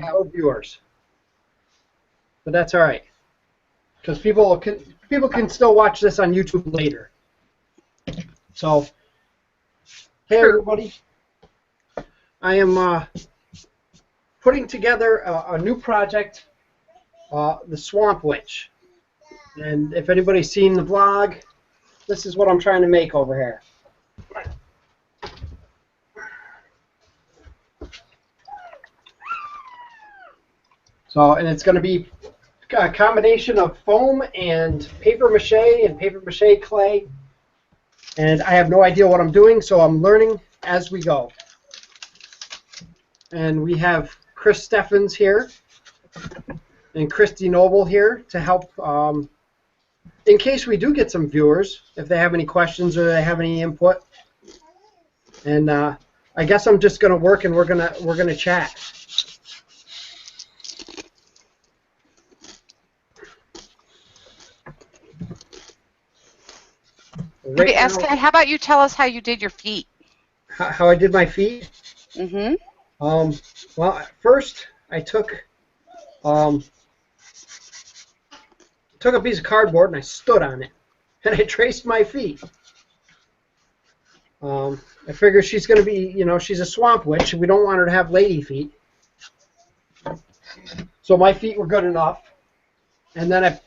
no viewers. But that's all right, because people can still watch this on YouTube later. So, hey everybody, I am putting together a new project, the Swamp Witch. And if anybody's seen the vlog, this is what I'm trying to make over here. So, and it's going to be a combination of foam and paper mache clay. And I have no idea what I'm doing, so I'm learning as we go. And we have Chris Steffens here and Christy Noble here to help in case we do get some viewers, if they have any questions or they have any input. And I guess I'm just going to work and we're gonna chat. Right now, how about you tell us how you did your feet? How I did my feet? Mm-hmm. Well, at first I took a piece of cardboard and I stood on it, and I traced my feet. I figure she's going to be, you know, she's a swamp witch. We don't want her to have lady feet. So my feet were good enough. And then I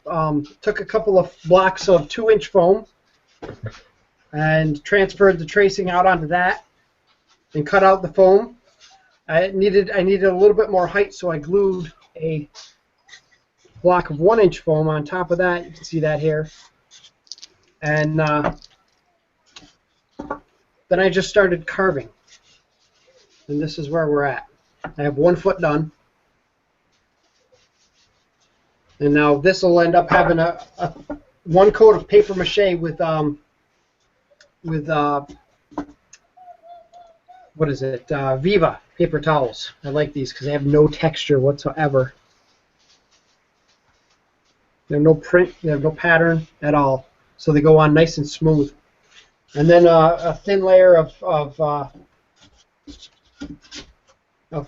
took a couple of blocks of 2-inch foam and transferred the tracing out onto that and cut out the foam. I needed a little bit more height, so I glued a block of 1-inch foam on top of that. You can see that here. And then I just started carving. And this is where we're at. I have 1 foot done. And now this will end up having a 1 coat of paper mache with what is it? Viva paper towels. I like these because they have no texture whatsoever. They have no print. They have no pattern at all. So they go on nice and smooth. And then a thin layer of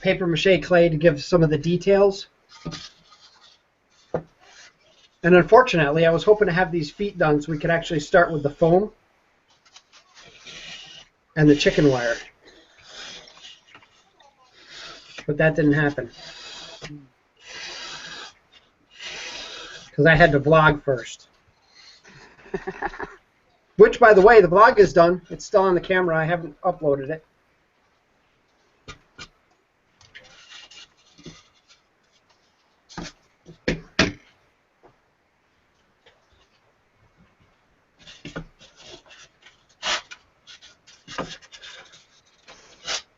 paper mache clay to give some of the details. And unfortunately, I was hoping to have these feet done so we could actually start with the foam and the chicken wire. But that didn't happen. Because I had to vlog first. Which, by the way, the vlog is done. It's still on the camera. I haven't uploaded it.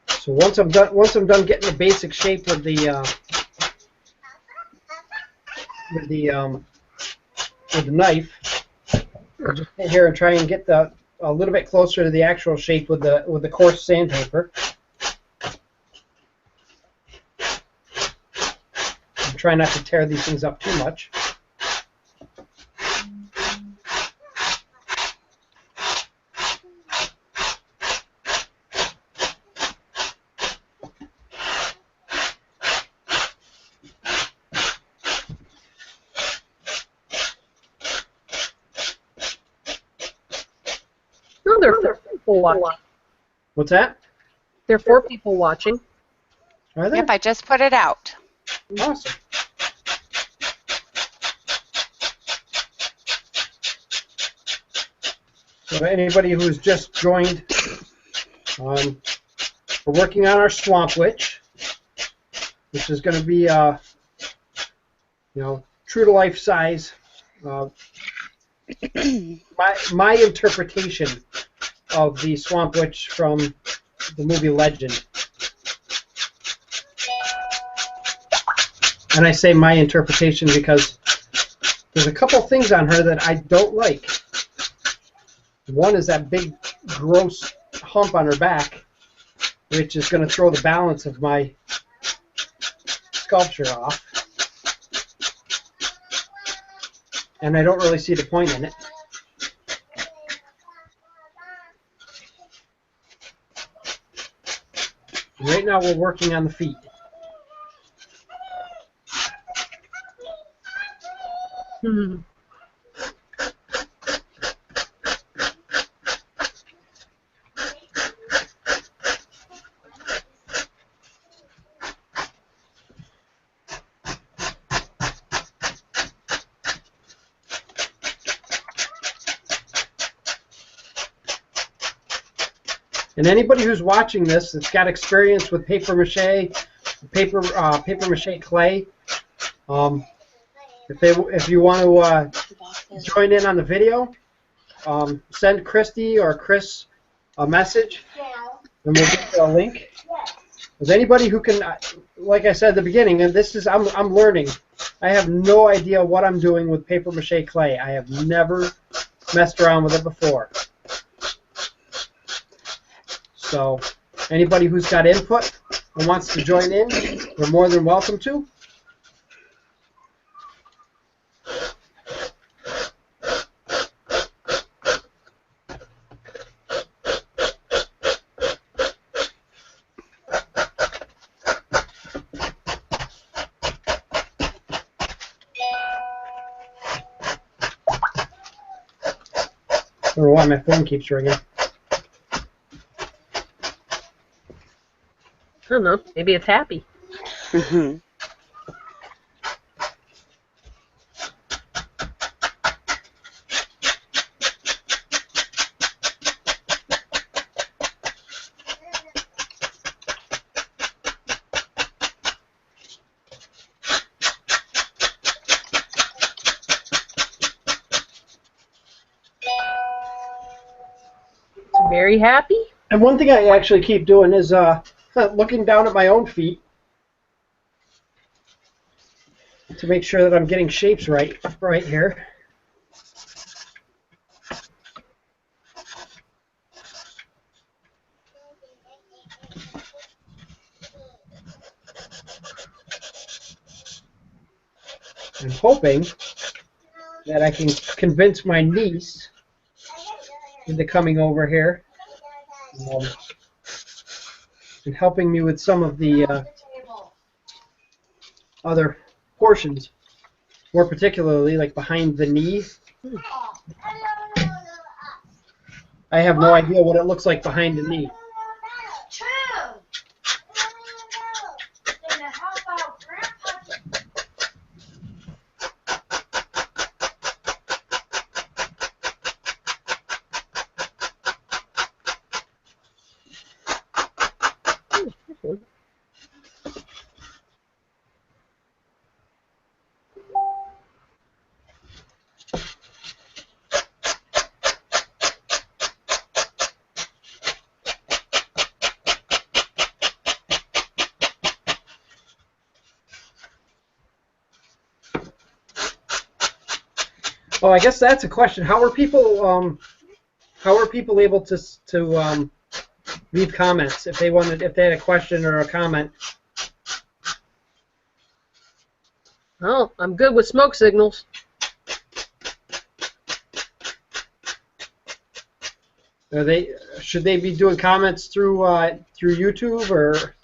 So once I'm done getting the basic shape with the knife, I'll just sit here and try and get a little bit closer to the actual shape with the coarse sandpaper. I'm trying not to tear these things up too much. There are 4 people watching. What's that? There are 4 people watching. Are there? Yep, I just put it out. Awesome. So anybody who's just joined, we're working on our Swamp Witch, which is going to be, you know, true to life size. My interpretation of the Swamp Witch from the movie Legend. And I say my interpretation because there's a couple things on her that I don't like. One is that big, gross hump on her back, which is going to throw the balance of my sculpture off. And I don't really see the point in it. Right now we're working on the feet. Hmm. And anybody who's watching this that's got experience with paper mache, paper mache clay, if you want to join in on the video, send Christy or Chris a message, and we'll get you a link. There's anybody who can, like I said at the beginning, and this is I'm learning. I have no idea what I'm doing with paper mache clay. I have never messed around with it before. So anybody who's got input and wants to join in, you're more than welcome to. I don't know why my phone keeps ringing. I don't know. Maybe it's happy. Mm-hmm. Very happy. And one thing I actually keep doing is looking down at my own feet to make sure that I'm getting shapes right here. I'm hoping that I can convince my niece into coming over here and helping me with some of the other portions, more particularly like behind the knee. I have no idea what it looks like behind the knee. Oh, I guess that's a question. How are people able to leave comments if they had a question or a comment? Oh, I'm good with smoke signals. Should they be doing comments through YouTube or?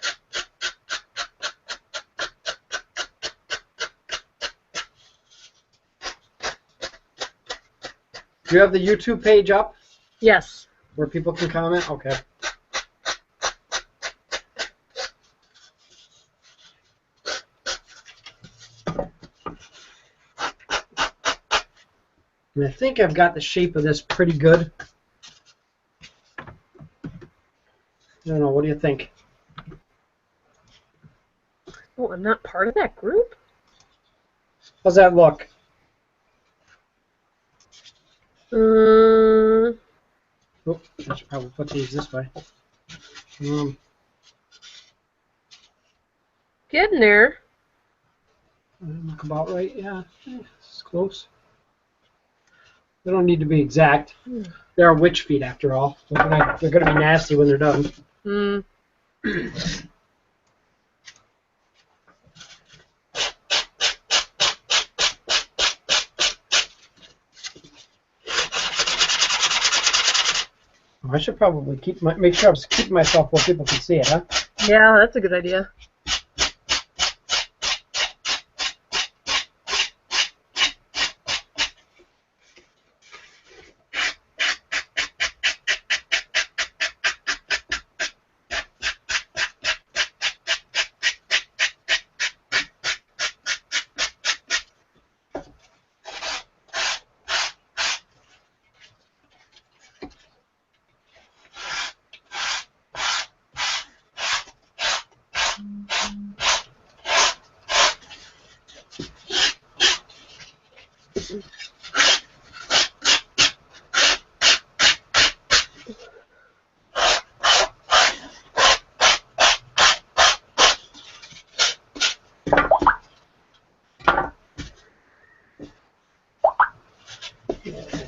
Do you have the YouTube page up? Yes. Where people can comment? Okay. And I think I've got the shape of this pretty good. I don't know, what do you think? Oh, I'm not part of that group? How's that look? Oh, I should probably put these this way. Getting there. Look about right, yeah. It's close. They don't need to be exact. They are witch feet after all. They're gonna be nasty when they're done. I should probably make sure I'm keeping myself where people can see it, huh? Yeah, that's a good idea.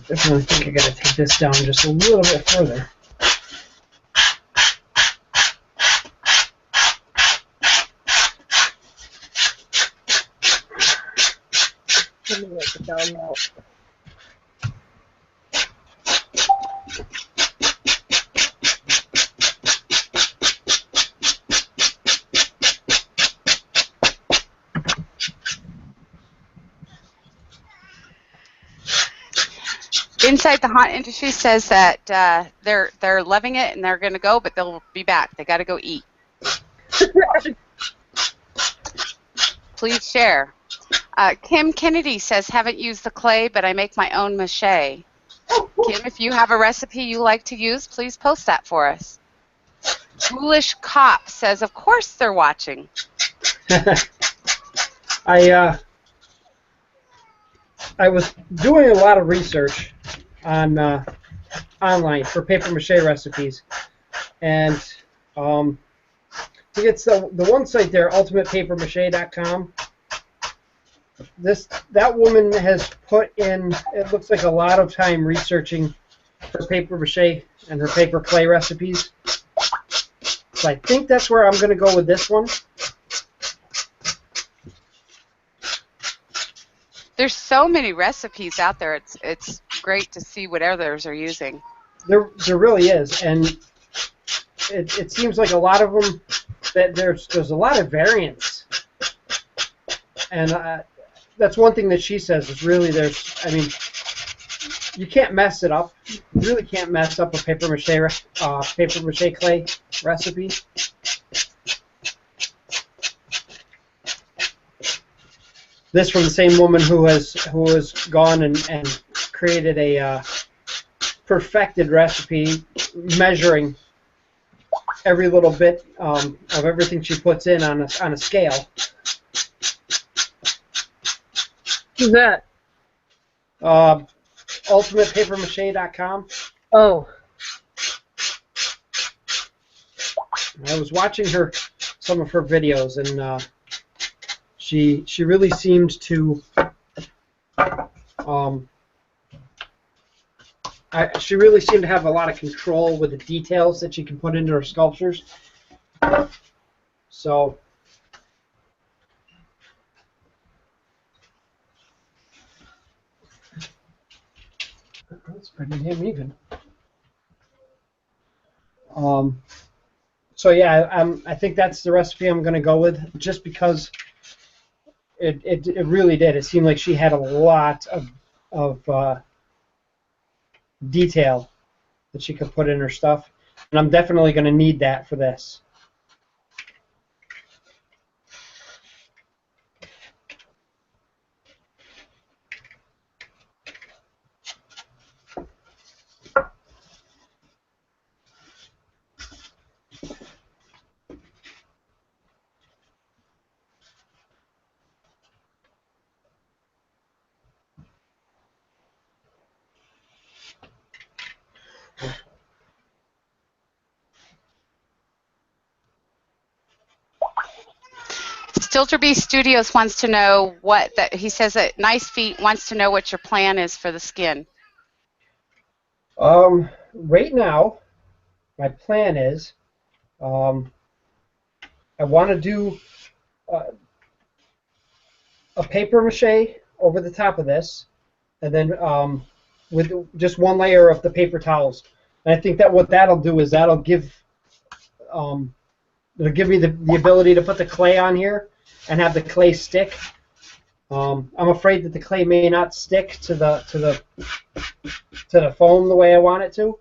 Definitely think I gotta take this down just a little bit further. Let me write it down now. Inside the haunt industry says that they're loving it and they're going to go, but they'll be back. They got to go eat. Please share. Kim Kennedy says, haven't used the clay, but I make my own mache. Kim, if you have a recipe you like to use, please post that for us. Foolish Cop says, of course they're watching. I was doing a lot of research on online for paper mache recipes, and I think it's the one site there, ultimatepapermache.com. That woman has put in, it looks like, a lot of time researching her paper mache and her paper clay recipes. So I think that's where I'm going to go with this one. There's so many recipes out there. It's great to see what others are using. There really is, and it seems like a lot of them that there's a lot of variants, and that's one thing that she says is really I mean, you can't mess it up. You really can't mess up a paper mache clay recipe. This from the same woman who has gone and created a perfected recipe, measuring every little bit of everything she puts in on a scale. Who's that? UltimatePaperMache.com. Oh. I was watching some of her videos, and she really seemed to she really seemed to have a lot of control with the details that she can put into her sculptures. So that's pretty damn even. So yeah, I think that's the recipe I'm going to go with, just because it really did. It seemed like she had a lot of detail that she could put in her stuff, and I'm definitely going to need that for this. Stilterby Studios wants to know he says that Nice Feet wants to know what your plan is for the skin. Right now, my plan is I want to do a paper mache over the top of this, and then with just one layer of the paper towels. And I think that what that'll do is that'll give me the ability to put the clay on here and have the clay stick. I'm afraid that the clay may not stick to the foam the way I want it to.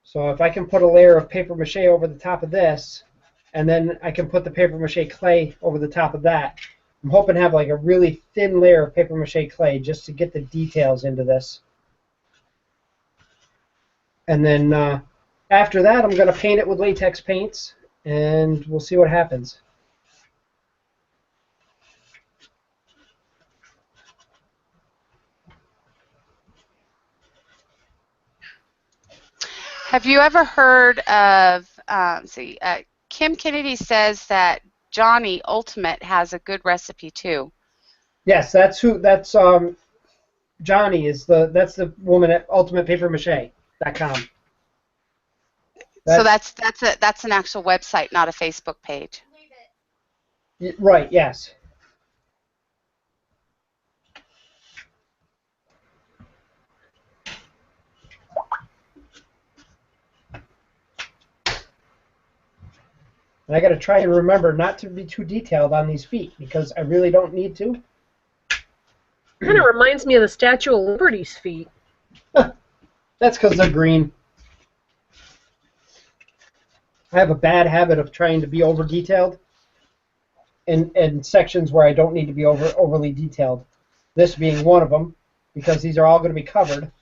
So if I can put a layer of paper mache over the top of this, and then I can put the paper mache clay over the top of that, I'm hoping to have like a really thin layer of paper mache clay just to get the details into this. And then after that, I'm going to paint it with latex paints, and we'll see what happens. Have you ever heard of, Kim Kennedy says that Johnny Ultimate has a good recipe too. Yes, that's Johnny is that's the woman at ultimatepapermache.com. So that's an actual website, not a Facebook page. Right, yes. And I got to try and remember not to be too detailed on these feet because I really don't need to. Kind of reminds me of the Statue of Liberty's feet. That's because they're green. I have a bad habit of trying to be over detailed in sections where I don't need to be overly detailed. This being one of them, because these are all going to be covered.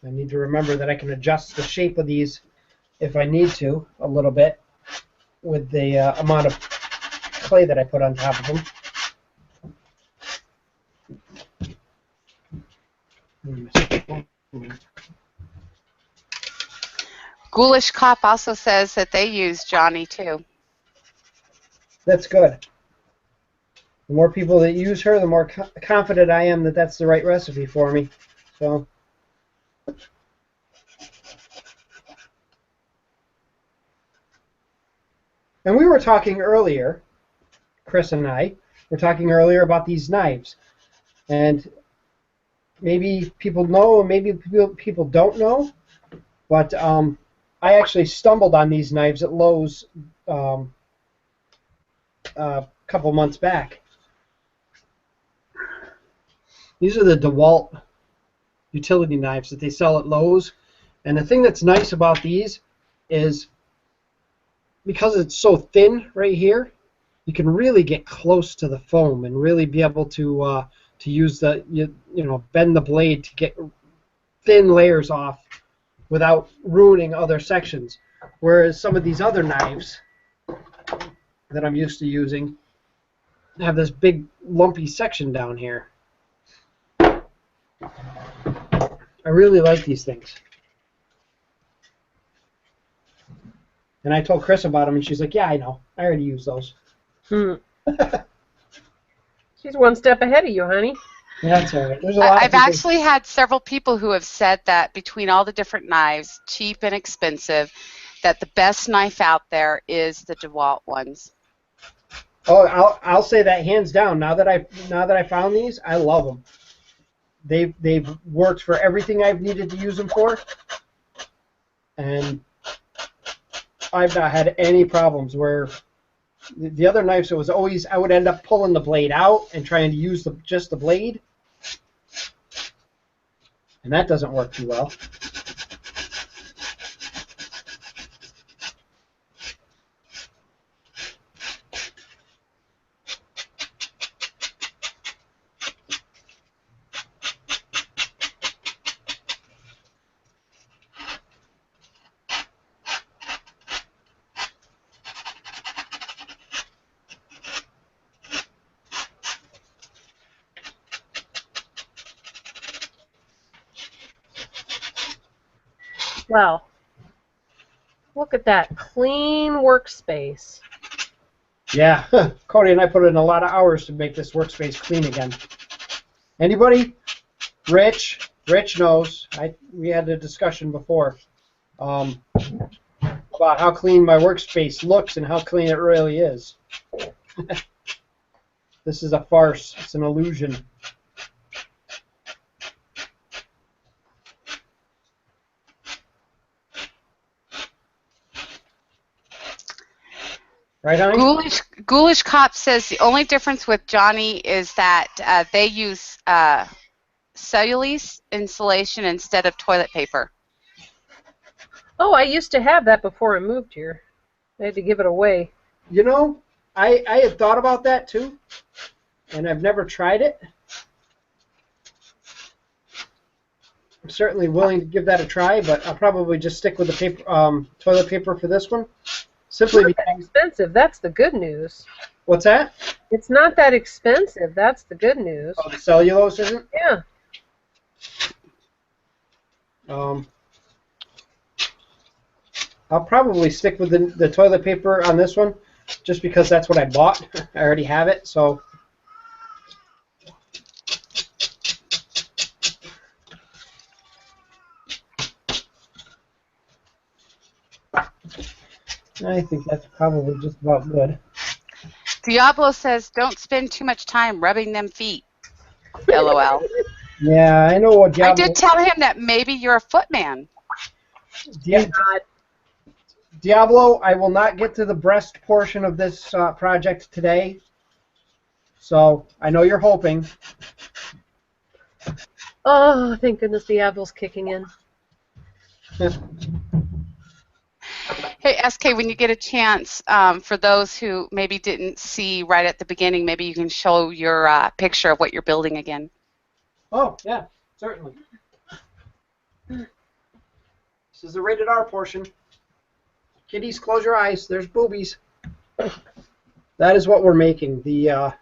I need to remember that I can adjust the shape of these if I need to a little bit with the amount of clay that I put on top of them. Ghoulish Cop also says that they use Johnny too. That's good. The more people that use her, the more confident I am that that's the right recipe for me. So. And we were talking earlier, Chris and I were talking earlier about these knives. And maybe people know, and maybe people don't know, but I actually stumbled on these knives at Lowe's a couple months back. These are the DeWalt utility knives that they sell at Lowe's. And the thing that's nice about these is because it's so thin right here, you can really get close to the foam and really be able to use the bend the blade to get thin layers off without ruining other sections. Whereas some of these other knives that I'm used to using have this big lumpy section down here. I really like these things. And I told Chris about them, and she's like, yeah, I know. I already use those. She's one step ahead of you, honey. Yeah, that's all right. There's a lot I've actually had several people who have said that between all the different knives, cheap and expensive, that the best knife out there is the DeWalt ones. Oh, I'll say that hands down. Now that I found these, I love them. They've worked for everything I've needed to use them for, and I've not had any problems where the other knives, it was always I would end up pulling the blade out and trying to use just the blade, and that doesn't work too well. Well, look at that clean workspace. Yeah, Cody and I put in a lot of hours to make this workspace clean again. Anybody? Rich knows. We had a discussion before about how clean my workspace looks and how clean it really is. This is a farce. It's an illusion. Right, honey? Ghoulish Cop says the only difference with Johnny is that they use cellulose insulation instead of toilet paper. Oh, I used to have that before I moved here. I had to give it away. You know, I had thought about that too, and I've never tried it. I'm certainly willing to give that a try, but I'll probably just stick with the paper, toilet paper for this one. simply It's not that because... expensive. That's the good news. What's that? It's not that expensive. That's the good news. Oh, the cellulose isn't? Yeah. I'll probably stick with the toilet paper on this one, just because that's what I bought. I already have it, so... I think that's probably just about good. Diablo says, don't spend too much time rubbing them feet. LOL. Yeah, I know what I Diablo... did tell him that maybe you're a footman. Diablo, I will not get to the breast portion of this project today. So, I know you're hoping. Oh, thank goodness Diablo's kicking in. Hey, SK, when you get a chance, for those who maybe didn't see right at the beginning, maybe you can show your picture of what you're building again. Oh, yeah, certainly. This is the rated R portion. Kiddies, close your eyes. There's boobies. That is what we're making. The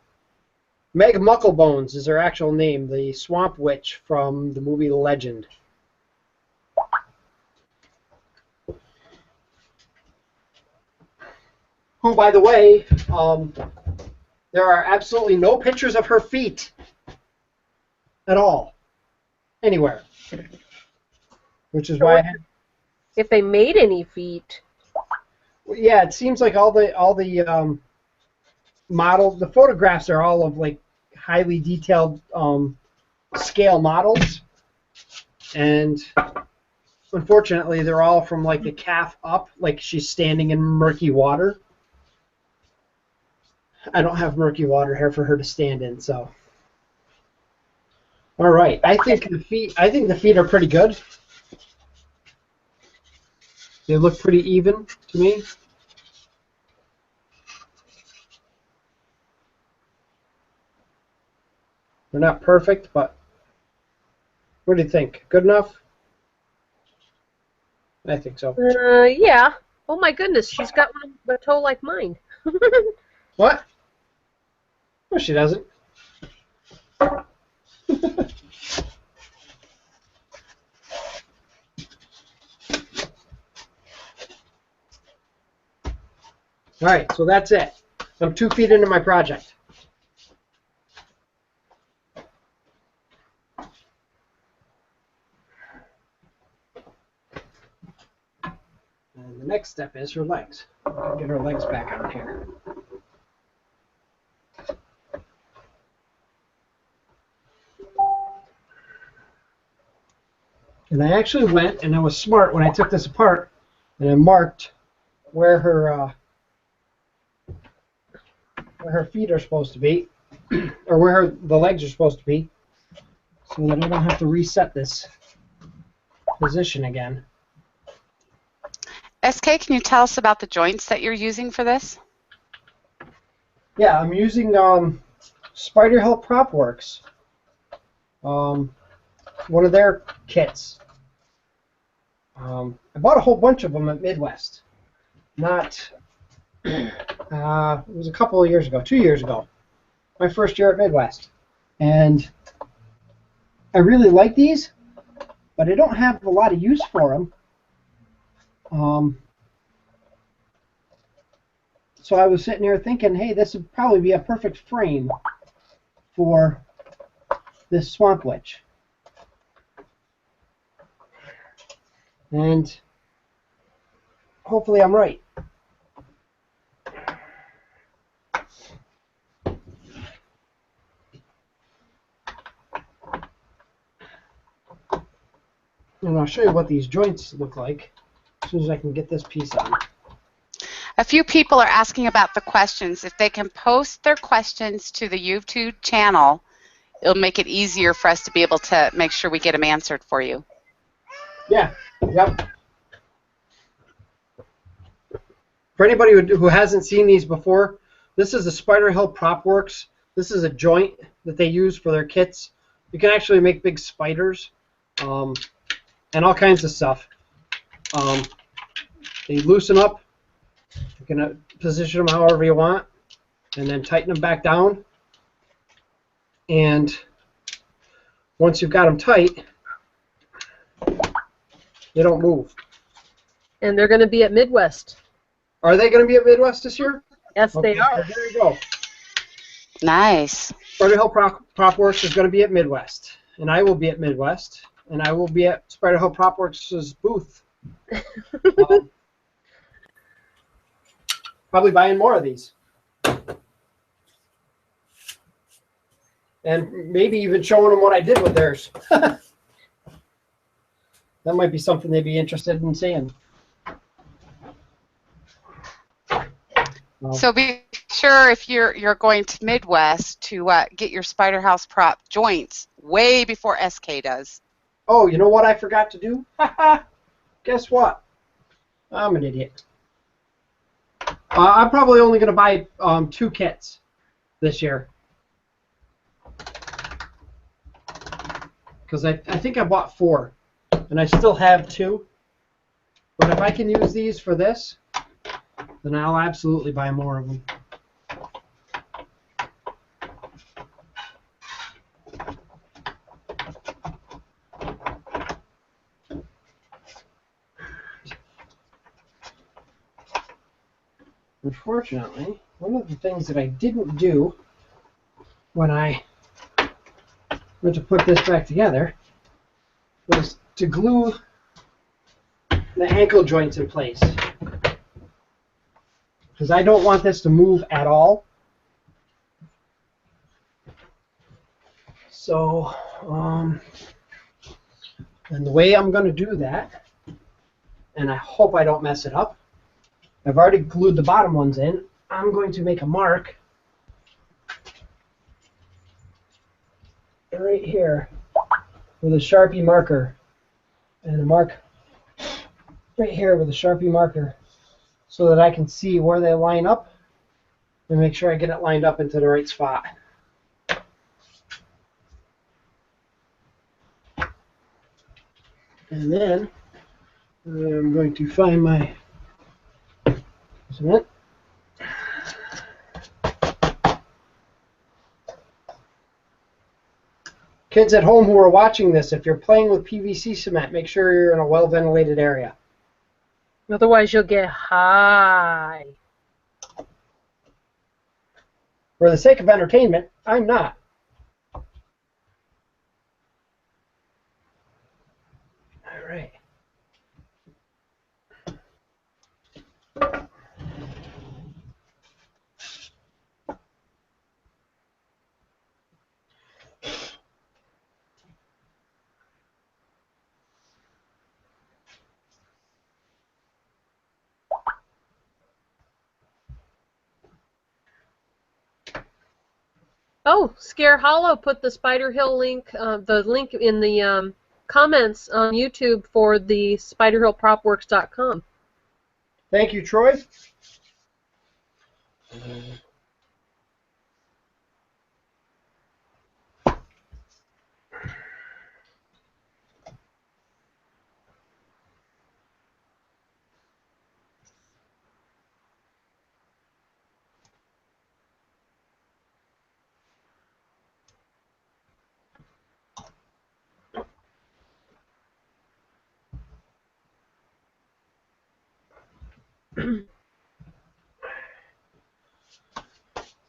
Meg Mucklebones is her actual name, the swamp witch from the movie Legend. Who, by the way, there are absolutely no pictures of her feet at all, anywhere. Which is why I had... If they made any feet. Yeah, it seems like all the models, the photographs are all of like highly detailed scale models, and unfortunately they're all from like the calf up, like she's standing in murky water. I don't have murky water here for her to stand in, so. All right, I think the feet are pretty good. They look pretty even to me. They're not perfect, but what do you think? Good enough? I think so. Yeah. Oh my goodness, she's got a toe like mine. What? No, she doesn't. All right, so that's it. I'm 2 feet into my project. And the next step is her legs. Get her legs back on here. And I actually went, and I was smart when I took this apart, and I marked where her feet are supposed to be, or where the legs are supposed to be, so that I don't have to reset this position again. SK, can you tell us about the joints that you're using for this? Yeah, I'm using Spider Hill Prop Works, one of their kits. I bought a whole bunch of them at Midwest. It was a couple of years ago, 2 years ago, my first year at Midwest. And I really like these, but I don't have a lot of use for them. So I was sitting here thinking, hey, this would probably be a perfect frame for this swamp witch. And hopefully I'm right. And I'll show you what these joints look like as soon as I can get this piece on. A few people are asking about the questions. If they can post their questions to the YouTube channel, it'll make it easier for us to be able to make sure we get them answered for you. Yeah, yep. For anybody who hasn't seen these before, this is the Spider Hill Prop Works. This is a joint that they use for their kits. You can actually make big spiders and all kinds of stuff. They loosen up You can position them however you want, and then tighten them back down. And once you've got them tight, they don't move. And they're going to be at Midwest. Are they going to be at Midwest this year? Yes, Okay, they are. so there you go. Nice. Spider Hill Prop Works is going to be at Midwest, and I will be at Midwest, and I will be at Spider Hill Prop Works' booth. Probably buying more of these. And maybe even showing them what I did with theirs. That might be something they'd be interested in seeing. So be sure if you're going to Midwest to get your Spider House prop joints way before SK does. Oh, you know what I forgot to do? Guess what? I'm an idiot. I'm probably only going to buy 2 kits this year. Because I think I bought 4, and I still have 2. But if I can use these for this, then I'll absolutely buy more of them. Unfortunately, one of the things that I didn't do when I went to put this back together was to glue the ankle joints in place. Because I don't want this to move at all. So, and the way I'm going to do that, and I hope I don't mess it up, I've already glued the bottom ones in. I'm going to make a mark right here with a Sharpie marker, and a mark right here with a Sharpie marker, so that I can see where they line up and make sure I get it lined up into the right spot. And then I'm going to find my cement. Kids at home who are watching this, if you're playing with PVC cement, make sure you're in a well-ventilated area. Otherwise, you'll get high. For the sake of entertainment, I'm not. All right. Oh, Scare Hollow put the Spider Hill link, the link in the comments on YouTube for the SpiderHillPropWorks.com. Thank you, Troy.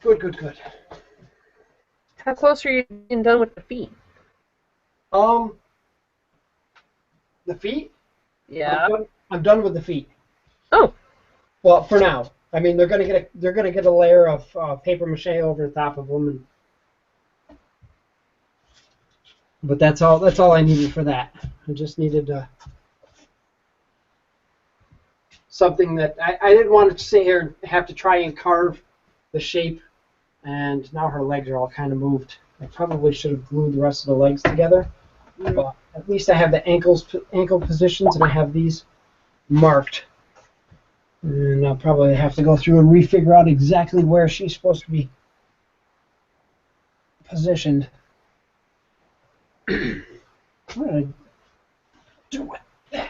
Good, good, good. How close are you getting done with the feet? The feet? Yeah. I'm done with the feet. Oh. Well, for now. I mean, they're gonna get a layer of paper mache over the top of them, but that's all I needed for that. I just needed something that I didn't want to sit here and have to try and carve the shape, and now her legs are all kind of moved. I probably should have glued the rest of the legs together, but at least I have the ankle positions, and I have these marked. And I'll probably have to go through and refigure out exactly where she's supposed to be positioned. What did I do with that?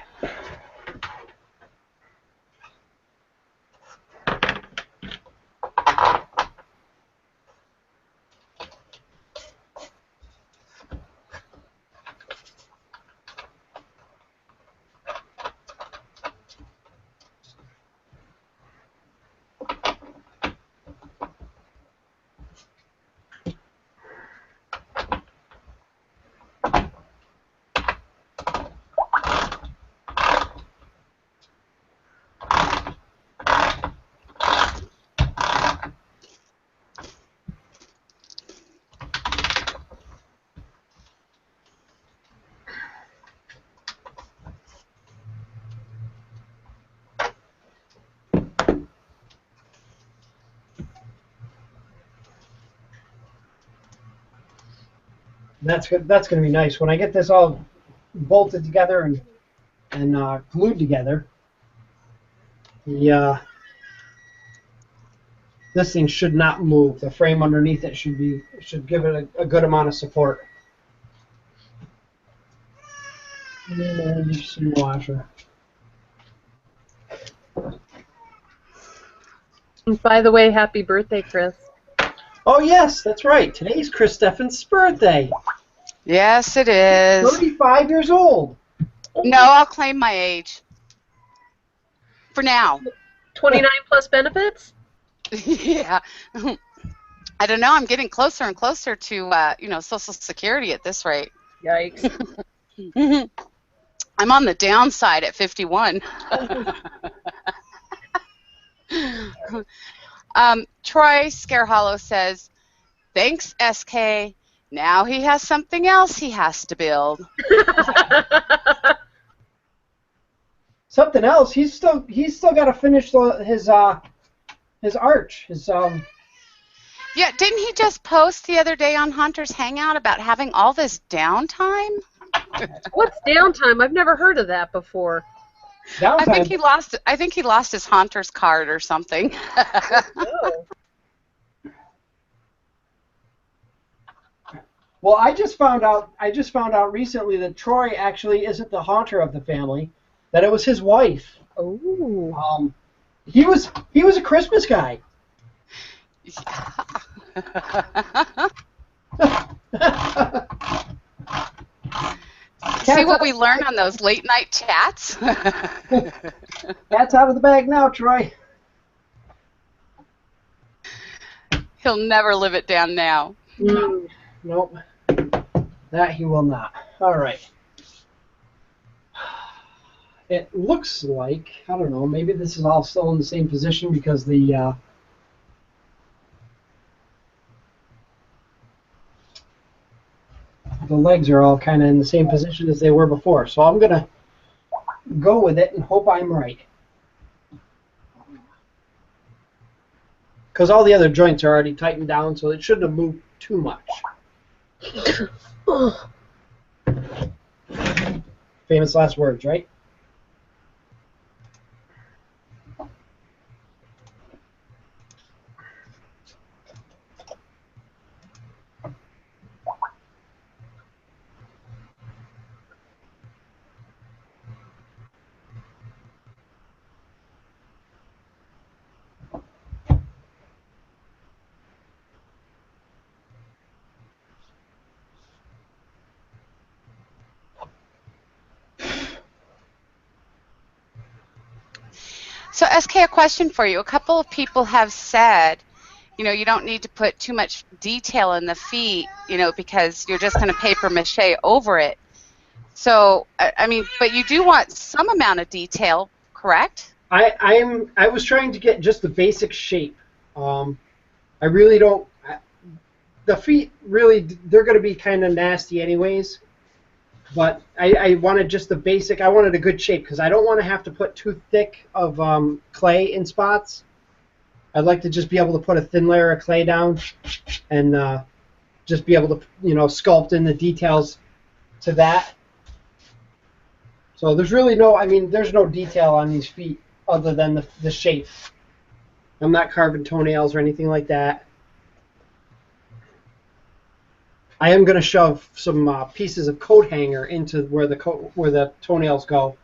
That's good. That's going to be nice when I get this all bolted together and glued together. This thing should not move. The frame underneath it should give it a good amount of support. Emergency washer. And by the way, happy birthday, Chris. Oh yes, that's right. Today's Chris Steffens' birthday. Yes, it is. 35 years old. No, I'll claim my age. For now. 29 plus benefits? Yeah. I don't know. I'm getting closer and closer to, Social Security at this rate. Yikes. I'm on the downside at 51. Troy Scarehollow says, thanks, SK. Now he has something else he has to build. Something else. He's still got to finish his arch. Yeah, didn't he just post the other day on Hunter's Hangout about having all this downtime? What's downtime? I've never heard of that before. Downtime. I think he lost his Hunter's card or something. Oh. Well, I just found out recently that Troy actually isn't the haunter of the family. That it was his wife. Oh. He was a Christmas guy. See what we learn on those late night chats? Cat's out of the bag now, Troy. He'll never live it down now. Nope. That he will not. All right. It looks like, I don't know, maybe this is all still in the same position because the legs are all kind of in the same position as they were before. So I'm going to go with it and hope I'm right. Because all the other joints are already tightened down, so it shouldn't have moved too much. Famous last words, right? So, SK, a question for you. A couple of people have said, you don't need to put too much detail in the feet, because you're just going to paper mache over it. So, but you do want some amount of detail, correct? I was trying to get just the basic shape. I really don't. The feet really, they're going to be kind of nasty anyways. But I wanted just the basic. I wanted a good shape because I don't want to have to put too thick of clay in spots. I'd like to just be able to put a thin layer of clay down and just be able to, sculpt in the details to that. So there's really there's no detail on these feet other than the shape. I'm not carving toenails or anything like that. I am going to shove some pieces of coat hanger into where the toenails go,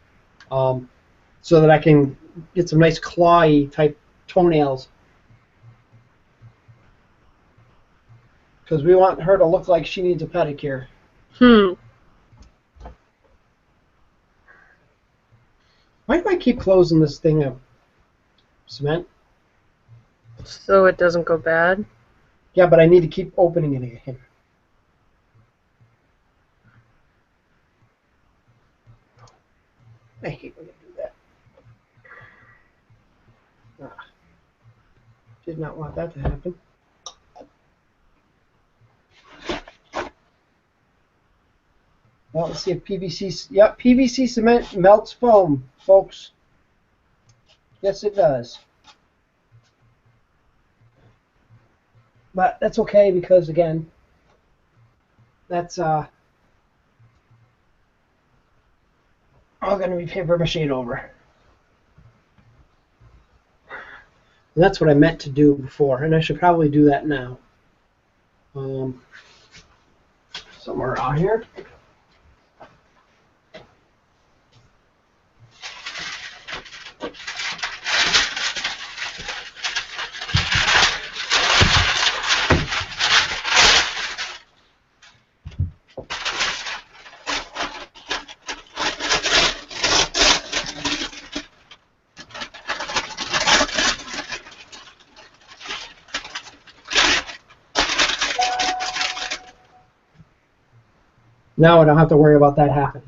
so that I can get some nice clawy type toenails. Because we want her to look like she needs a pedicure. Why do I keep closing this thing of cement? So it doesn't go bad? Yeah, but I need to keep opening it again. I hate when I do that. Did not want that to happen. Well, let's see if PVC... Yep, PVC cement melts foam, folks. Yes, it does. But that's okay because, again, that's all going to be paper mache over. And that's what I meant to do before, and I should probably do that now. Somewhere around here. Now I don't have to worry about that happening.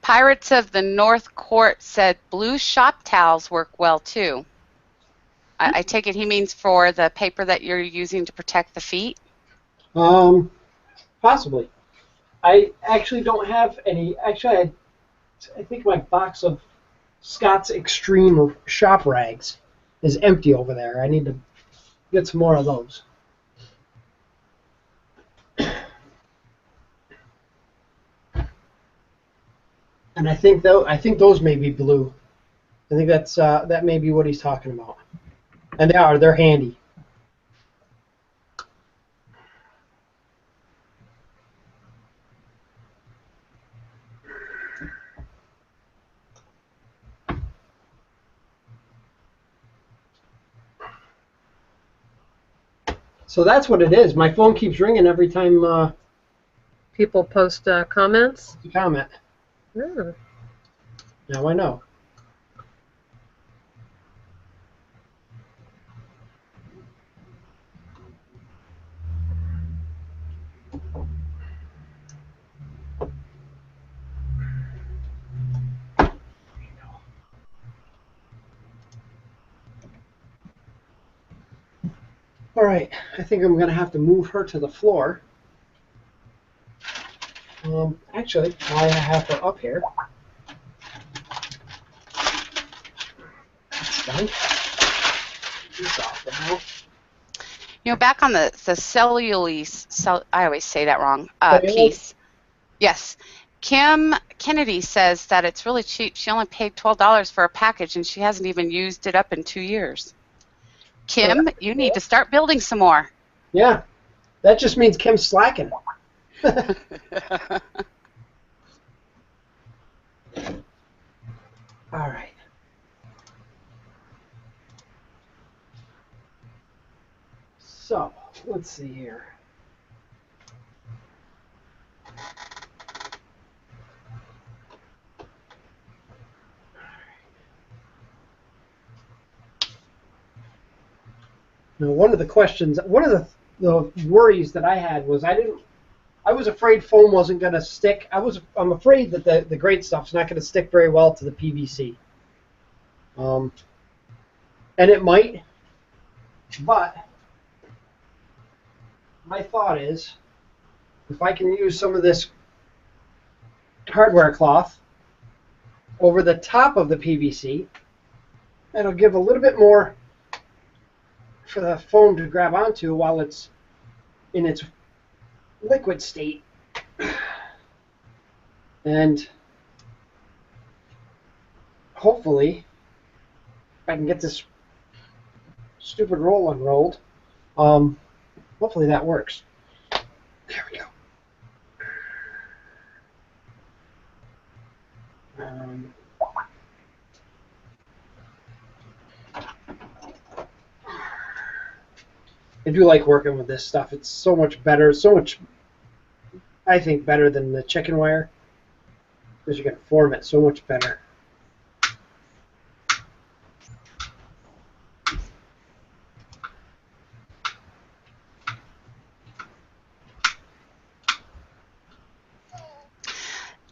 Pirates of the North Court said blue shop towels work well too. I take it he means for the paper that you're using to protect the feet? Possibly. I actually don't have any. Actually, I think my box of Scott's Extreme shop rags is empty over there. I need to get some more of those. And I think those may be blue. I think that may be what he's talking about. And they're handy. So that's what it is. My phone keeps ringing every time People post comments. you comment. Yeah. Now I know. All right, I think I'm going to have to move her to the floor. Actually, while I have her up here, that's done. This off now. You know, back on the cellulose, I always say that wrong, Cellulose? piece. Yes. Kim Kennedy says that it's really cheap. She only paid $12 for a package, and she hasn't even used it up in 2 years. Kim, you need to start building some more. Yeah, that just means Kim's slacking. All right. So, let's see here. Now, one of the worries that I had was I was afraid foam wasn't going to stick. I'm afraid that the great stuff's not going to stick very well to the PVC. And it might, but my thought is, if I can use some of this hardware cloth over the top of the PVC, it'll give a little bit more for the foam to grab onto while it's in its liquid state. And hopefully I can get this stupid roll unrolled. Hopefully that works. There we go. I do like working with this stuff. It's so much better, so much, I think, better than the chicken wire, because you can form it so much better.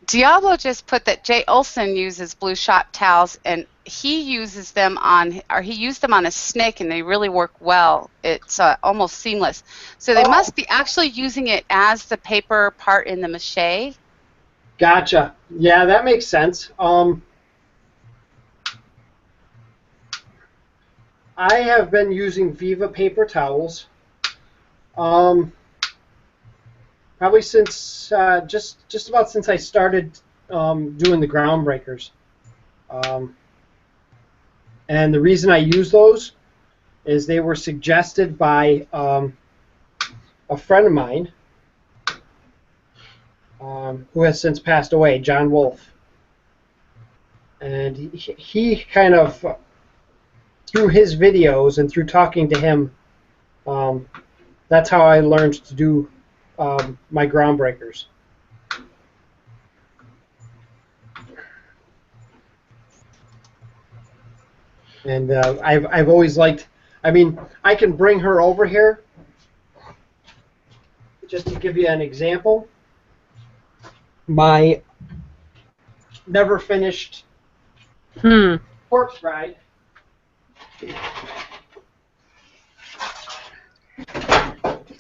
Diablo just put that Jay Olson uses blue shop towels, and he uses them on, or he used them on a snake, and they really work well. It's almost seamless. So they must be actually using it as the paper part in the mache. Gotcha. Yeah, that makes sense. I have been using Viva paper towels. Probably since just about since I started doing the groundbreakers, and the reason I use those is they were suggested by a friend of mine who has since passed away, John Wolf, and he kind of through his videos and through talking to him, that's how I learned to do my groundbreakers. And I've always liked, I mean, I can bring her over here just to give you an example. My never finished corpse bride,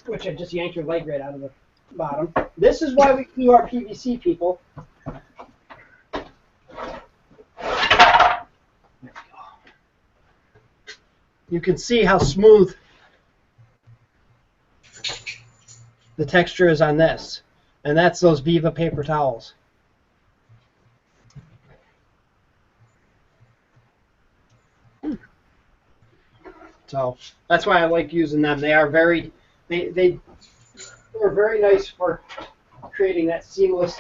which I just yanked her leg right out of the bottom. This is why we do our PVC, people. There we go. You can see how smooth the texture is on this, and that's those Viva paper towels. So that's why I like using them. They are very, they're very nice for creating that seamless.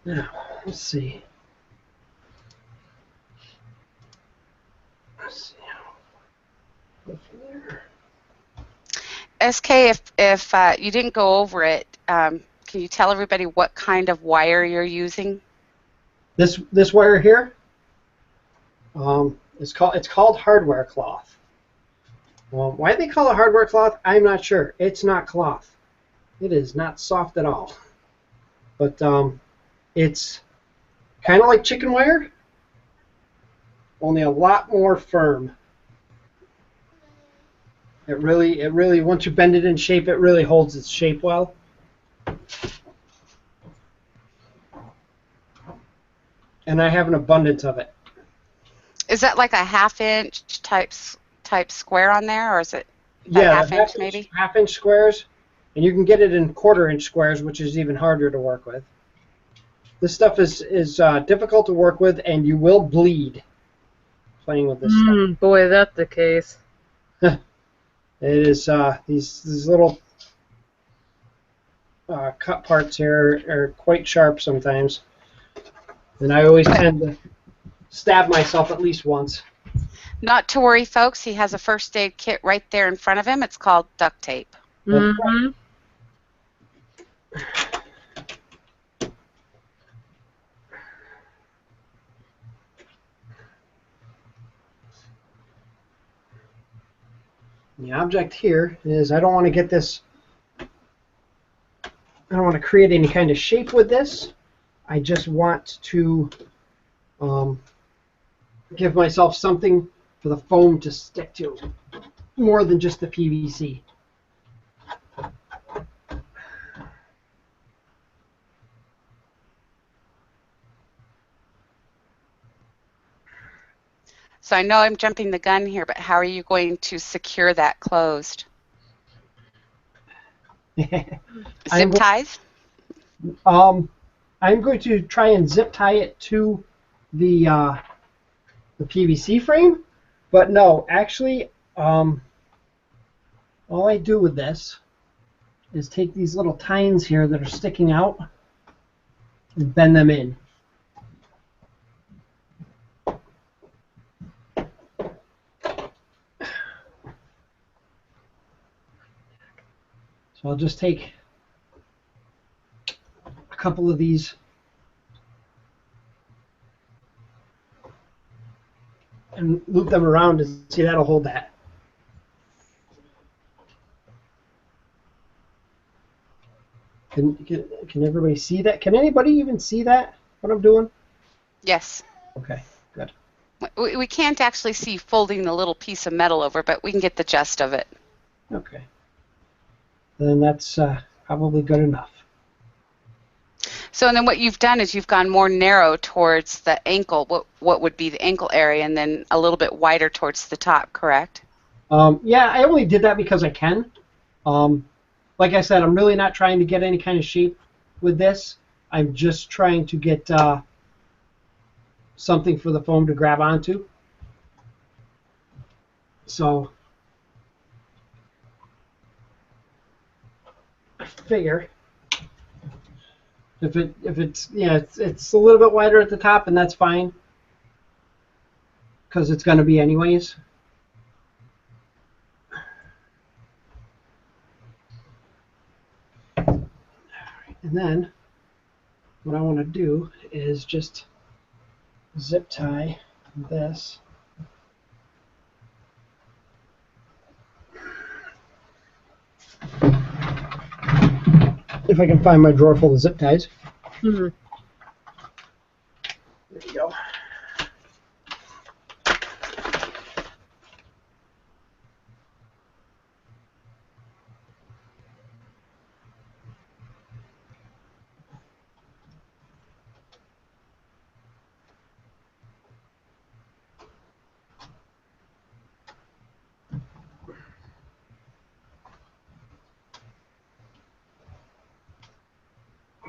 Now, let's see. Let's see. Go from there. SK, if you didn't go over it, can you tell everybody what kind of wire you're using? This wire here, it's called hardware cloth. Why they call it hardware cloth, I'm not sure. It's not cloth. It is not soft at all. But it's kind of like chicken wire, only a lot more firm. It really, once you bend it in shape, it really holds its shape well. And I have an abundance of it. Is that like a half-inch type square on there, or is it half-inch maybe? Half-inch squares, and you can get it in quarter-inch squares, which is even harder to work with. This stuff is difficult to work with, and you will bleed playing with this stuff. Boy, that's the case. It is these little cut parts here are quite sharp sometimes, and I always tend to stab myself at least once. Not to worry, folks. He has a first aid kit right there in front of him. It's called duct tape. Mm-hmm. The object here is I don't want to get this, I don't want to create any kind of shape with this. I just want to give myself something for the foam to stick to, more than just the PVC. So I know I'm jumping the gun here, but how are you going to secure that closed? Zip ties? I'm going to try and zip tie it to the PVC frame, but no, actually, all I do with this is take these little tines here that are sticking out, and bend them in. So I'll just take a couple of these and loop them around and see that'll hold that. Can everybody see that? Can anybody even see that, what I'm doing? Yes. Okay, good. We can't actually see folding the little piece of metal over, but we can get the gist of it. Okay. Then that's probably good enough. So and then what you've done is you've gone more narrow towards the ankle, what would be the ankle area, and then a little bit wider towards the top, correct? Yeah, I only did that because I can. Like I said, I'm really not trying to get any kind of shape with this. I'm just trying to get something for the foam to grab onto. So I figure if it's it's a little bit wider at the top, and that's fine because it's going to be anyways. And then what I want to do is just zip tie this. If I can find my drawer full of zip ties. Mm-hmm. There you go.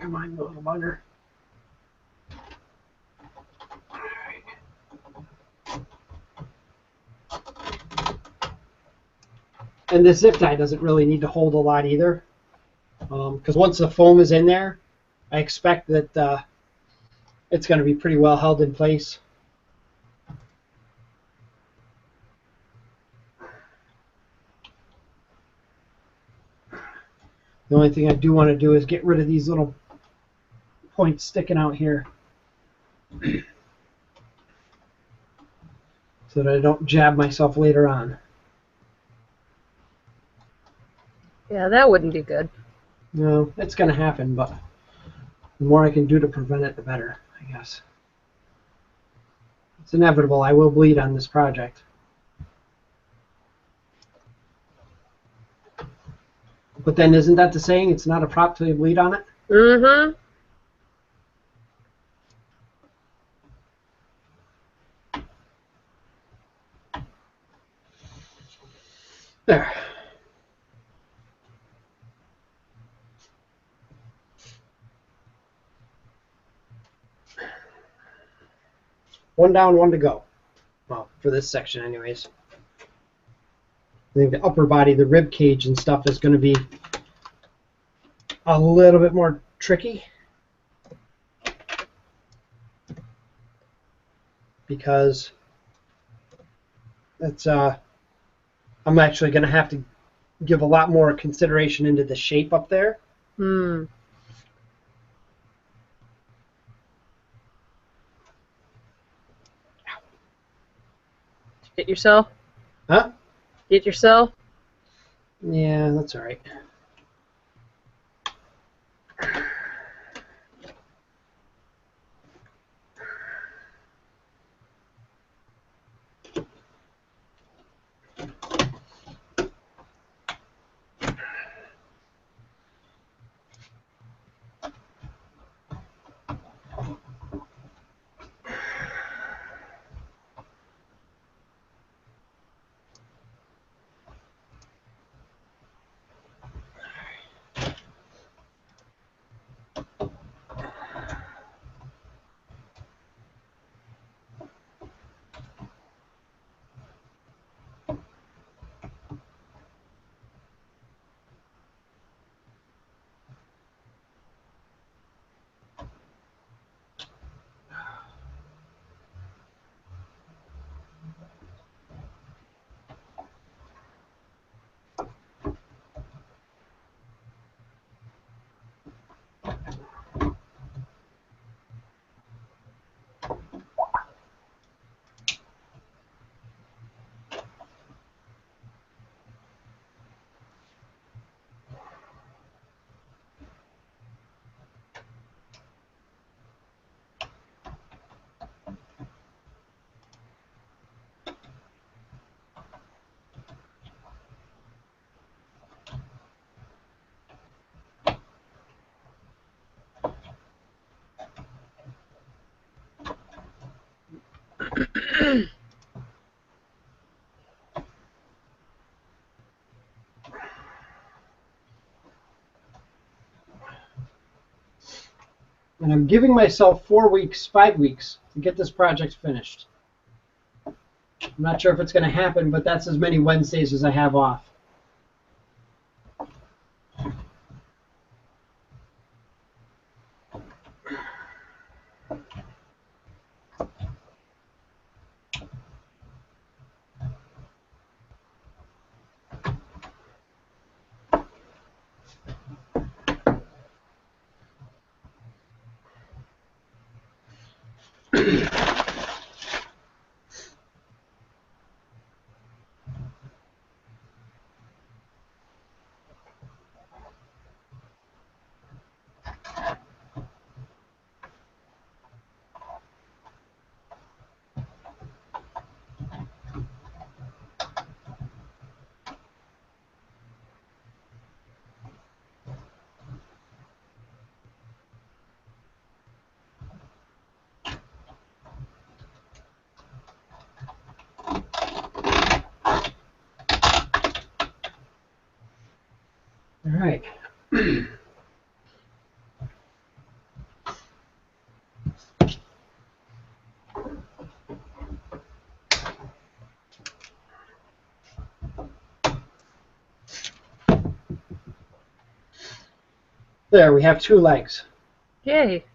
Come on, you little bugger. And this zip tie doesn't really need to hold a lot either, because once the foam is in there, I expect that it's going to be pretty well held in place. The only thing I do want to do is get rid of these little points sticking out here so that I don't jab myself later on. Yeah, that wouldn't be good. No, it's going to happen, but the more I can do to prevent it, the better, I guess. It's inevitable. I will bleed on this project. But then isn't that the saying, it's not a prop till you bleed on it? Mm-hmm. There. One down, one to go. Well, for this section anyways. I think the upper body, the rib cage and stuff is going to be a little bit more tricky. Because it's I'm actually going to have to give a lot more consideration into the shape up there. Hmm. Get yourself? Huh? Get yourself? Yeah, that's all right. And I'm giving myself 4 weeks, 5 weeks to get this project finished. I'm not sure if it's going to happen, but that's as many Wednesdays as I have off. All right. There, we have 2 legs. Yay.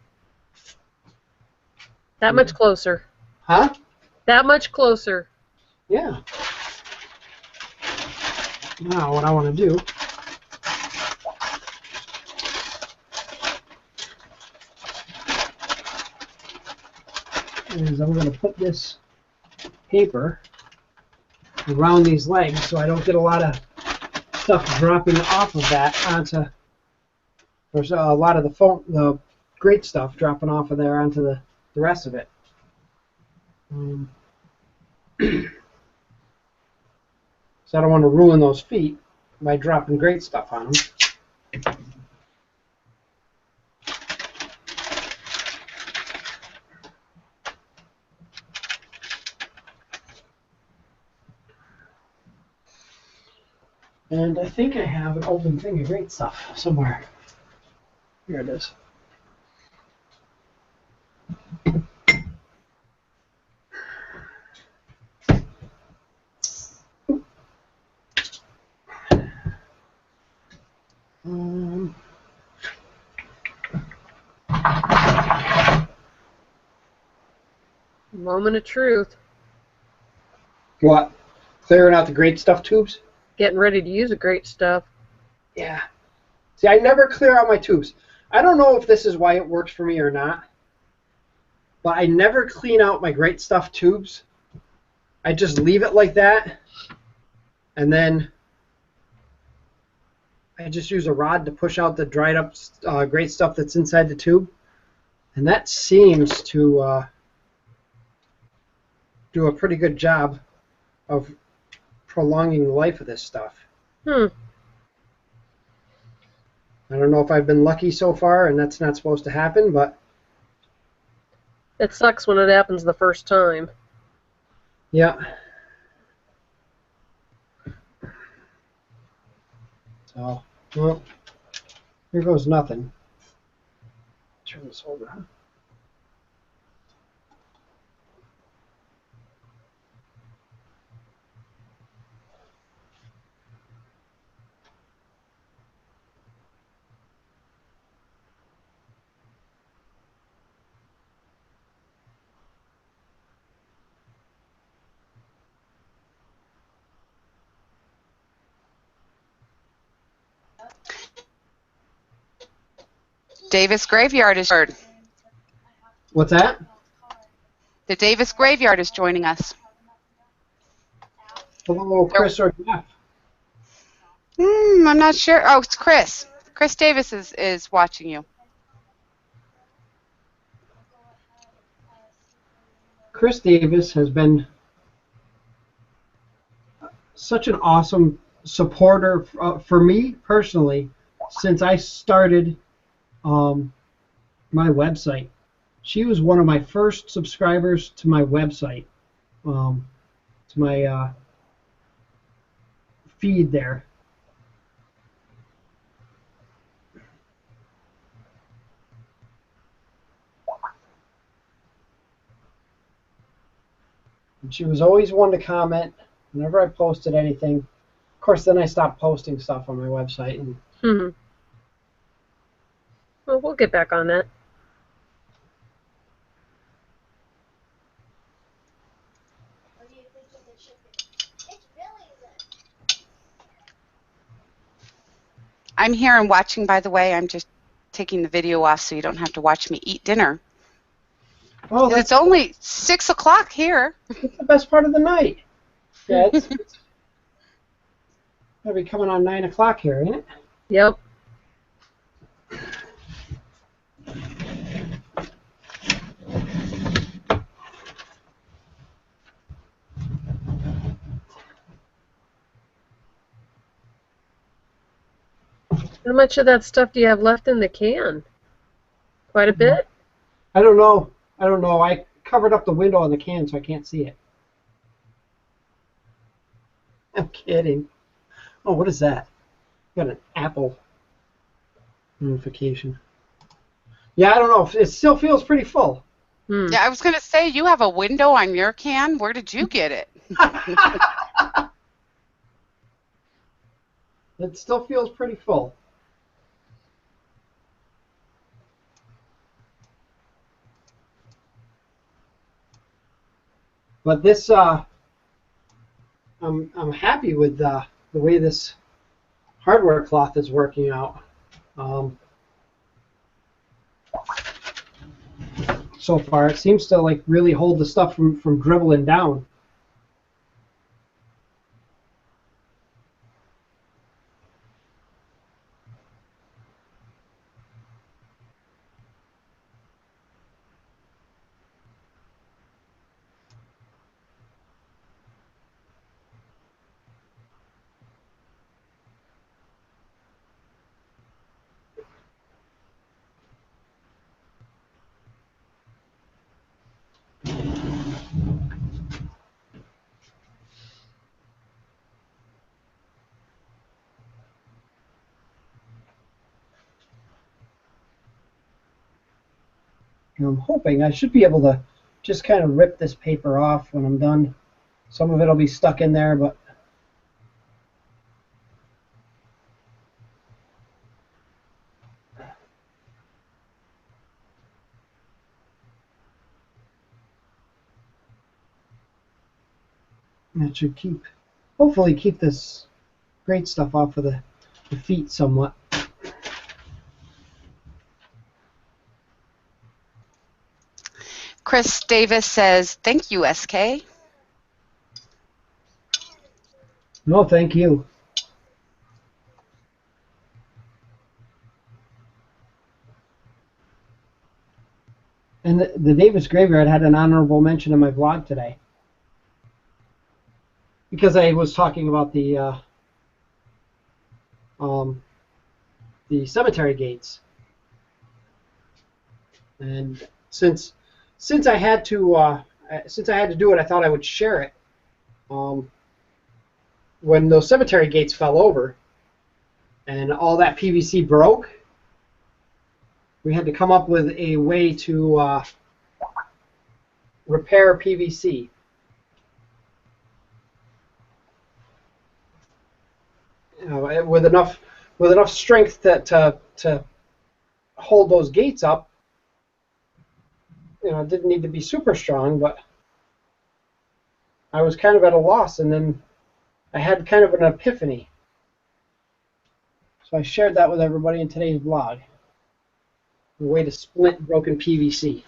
That much closer. Huh? That much closer. Yeah. Now, what I want to do is I'm going to put this paper around these legs so I don't get a lot of stuff dropping off of that onto. There's a lot of the great stuff dropping off of there onto the rest of it. So I don't want to ruin those feet by dropping great stuff on them. And I think I have an open thing of great stuff somewhere. Here it is. Moment of truth. What? Clearing out the great stuff tubes? Getting ready to use the great stuff. Yeah. See, I never clear out my tubes. I don't know if this is why it works for me or not, but I never clean out my great stuff tubes. I just leave it like that, and then I just use a rod to push out the dried up great stuff that's inside the tube, and that seems to do a pretty good job of prolonging the life of this stuff. I don't know if I've been lucky so far, and that's not supposed to happen, but It sucks when it happens the first time. yeah. So, well, here goes nothing. Turn this over, huh? Davis Graveyard is heard. What's that? The Davis Graveyard is joining us. Hello, Chris or Jeff. I'm not sure. Oh, it's Chris. Chris Davis is watching you. Chris Davis has been such an awesome supporter for me personally since I started my website. She was one of my first subscribers to my website, to my feed there. And she was always one to comment whenever I posted anything. Of course, then I stopped posting stuff on my website. And Well, we'll get back on that. I'm here and watching, by the way. I'm just taking the video off so you don't have to watch me eat dinner. oh, It's only 6 o'clock here. It's the best part of the night. Yeah, it's gonna be coming on 9 o'clock here, ain't it? Yep. How much of that stuff do you have left in the can? Quite a bit? I don't know. I covered up the window on the can so I can't see it. I'm kidding. Oh, what is that? Got an Apple notification. Yeah, I don't know. It still feels pretty full. Yeah, I was going to say, you have a window on your can. Where did you get it? It still feels pretty full. But this, I'm happy with the way this hardware cloth is working out. So far, it seems to like really hold the stuff from dribbling down. And I'm hoping I should be able to just kind of rip this paper off when I'm done. Some of it will be stuck in there, but that should hopefully keep this great stuff off of the feet somewhat. Chris Davis says, thank you, SK. No, thank you. And the Davis Graveyard had an honorable mention in my blog today. Because I was talking about the cemetery gates. And since I had to do it, I thought I would share it. When those cemetery gates fell over and all that PVC broke, we had to come up with a way to repair PVC. You know, with enough strength to hold those gates up. You know, it didn't need to be super strong, but I was kind of at a loss, and then I had kind of an epiphany. So I shared that with everybody in today's blog. A way to splint broken PVC.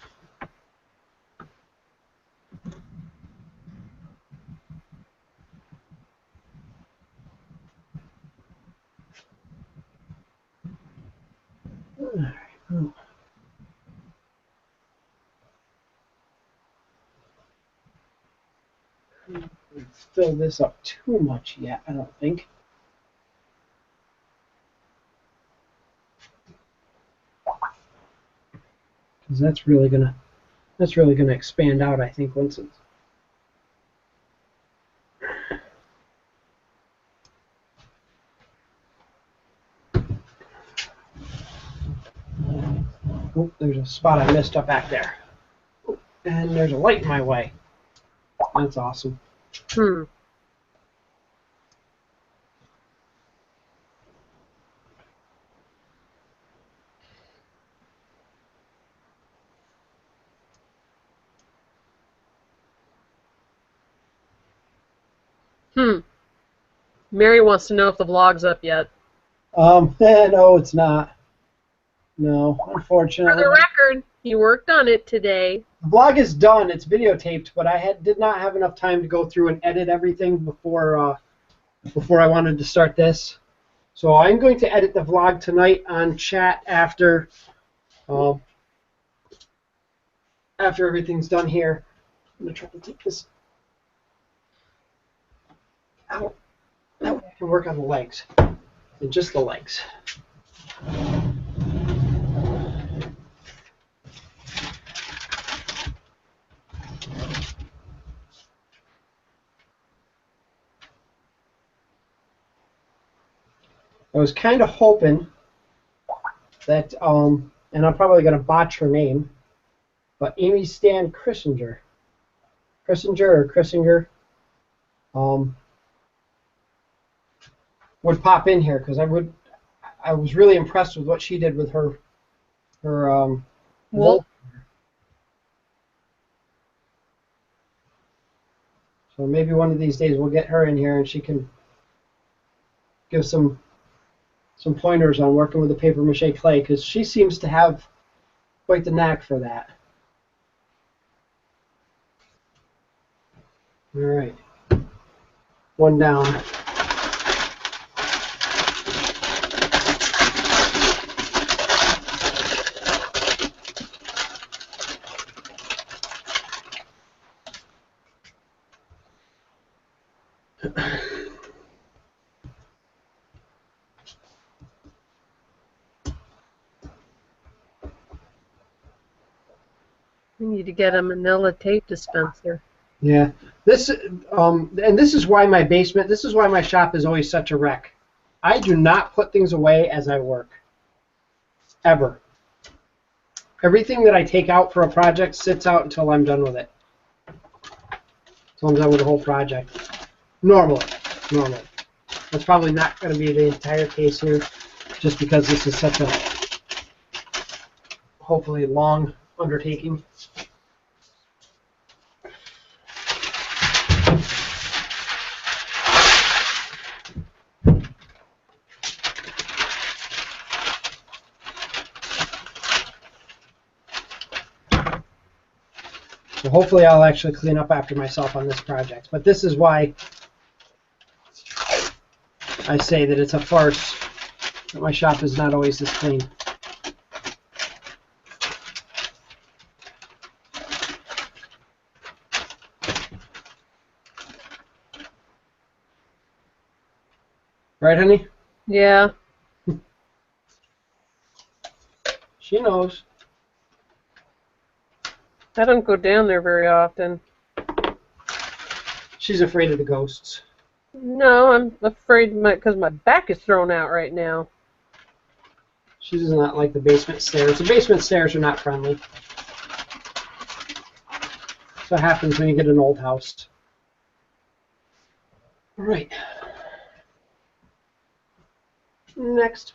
Fill this up too much yet, I don't think. Because that's really gonna expand out, I think, once it's. Oh, there's a spot I missed up back there. And there's a light in my way. That's awesome. Hmm. Mary wants to know if the vlog's up yet. No, it's not. No, For unfortunately. the record, he worked on it today. The vlog is done. It's videotaped, but I did not have enough time to go through and edit everything before I wanted to start this. So I'm going to edit the vlog tonight on chat after everything's done here. I'm going to try to take this out. That way I can work on the legs. And just the legs. I was kind of hoping that, and I'm probably going to botch her name, but Amy Stan Christinger or Christinger, would pop in here because I was really impressed with what she did with her Wool. So maybe one of these days we'll get her in here and she can give some pointers on working with the paper mache clay because she seems to have quite the knack for that. All right, one down. We need to get a manila tape dispenser. Yeah, and this is why my shop is always such a wreck. I do not put things away as I work, ever. Everything that I take out for a project sits out until I'm done with it. Until I'm done with the whole project. Normally. That's probably not going to be the entire case here, just because this is such a hopefully long undertaking. So hopefully I'll actually clean up after myself on this project. But this is why I say that it's a farce that my shop is not always this clean. Right, honey? Yeah. She knows. I don't go down there very often. She's afraid of the ghosts. No, I'm afraid because my back is thrown out right now. She does not like the basement stairs. The basement stairs are not friendly. That's what happens when you get an old house. All right. Next.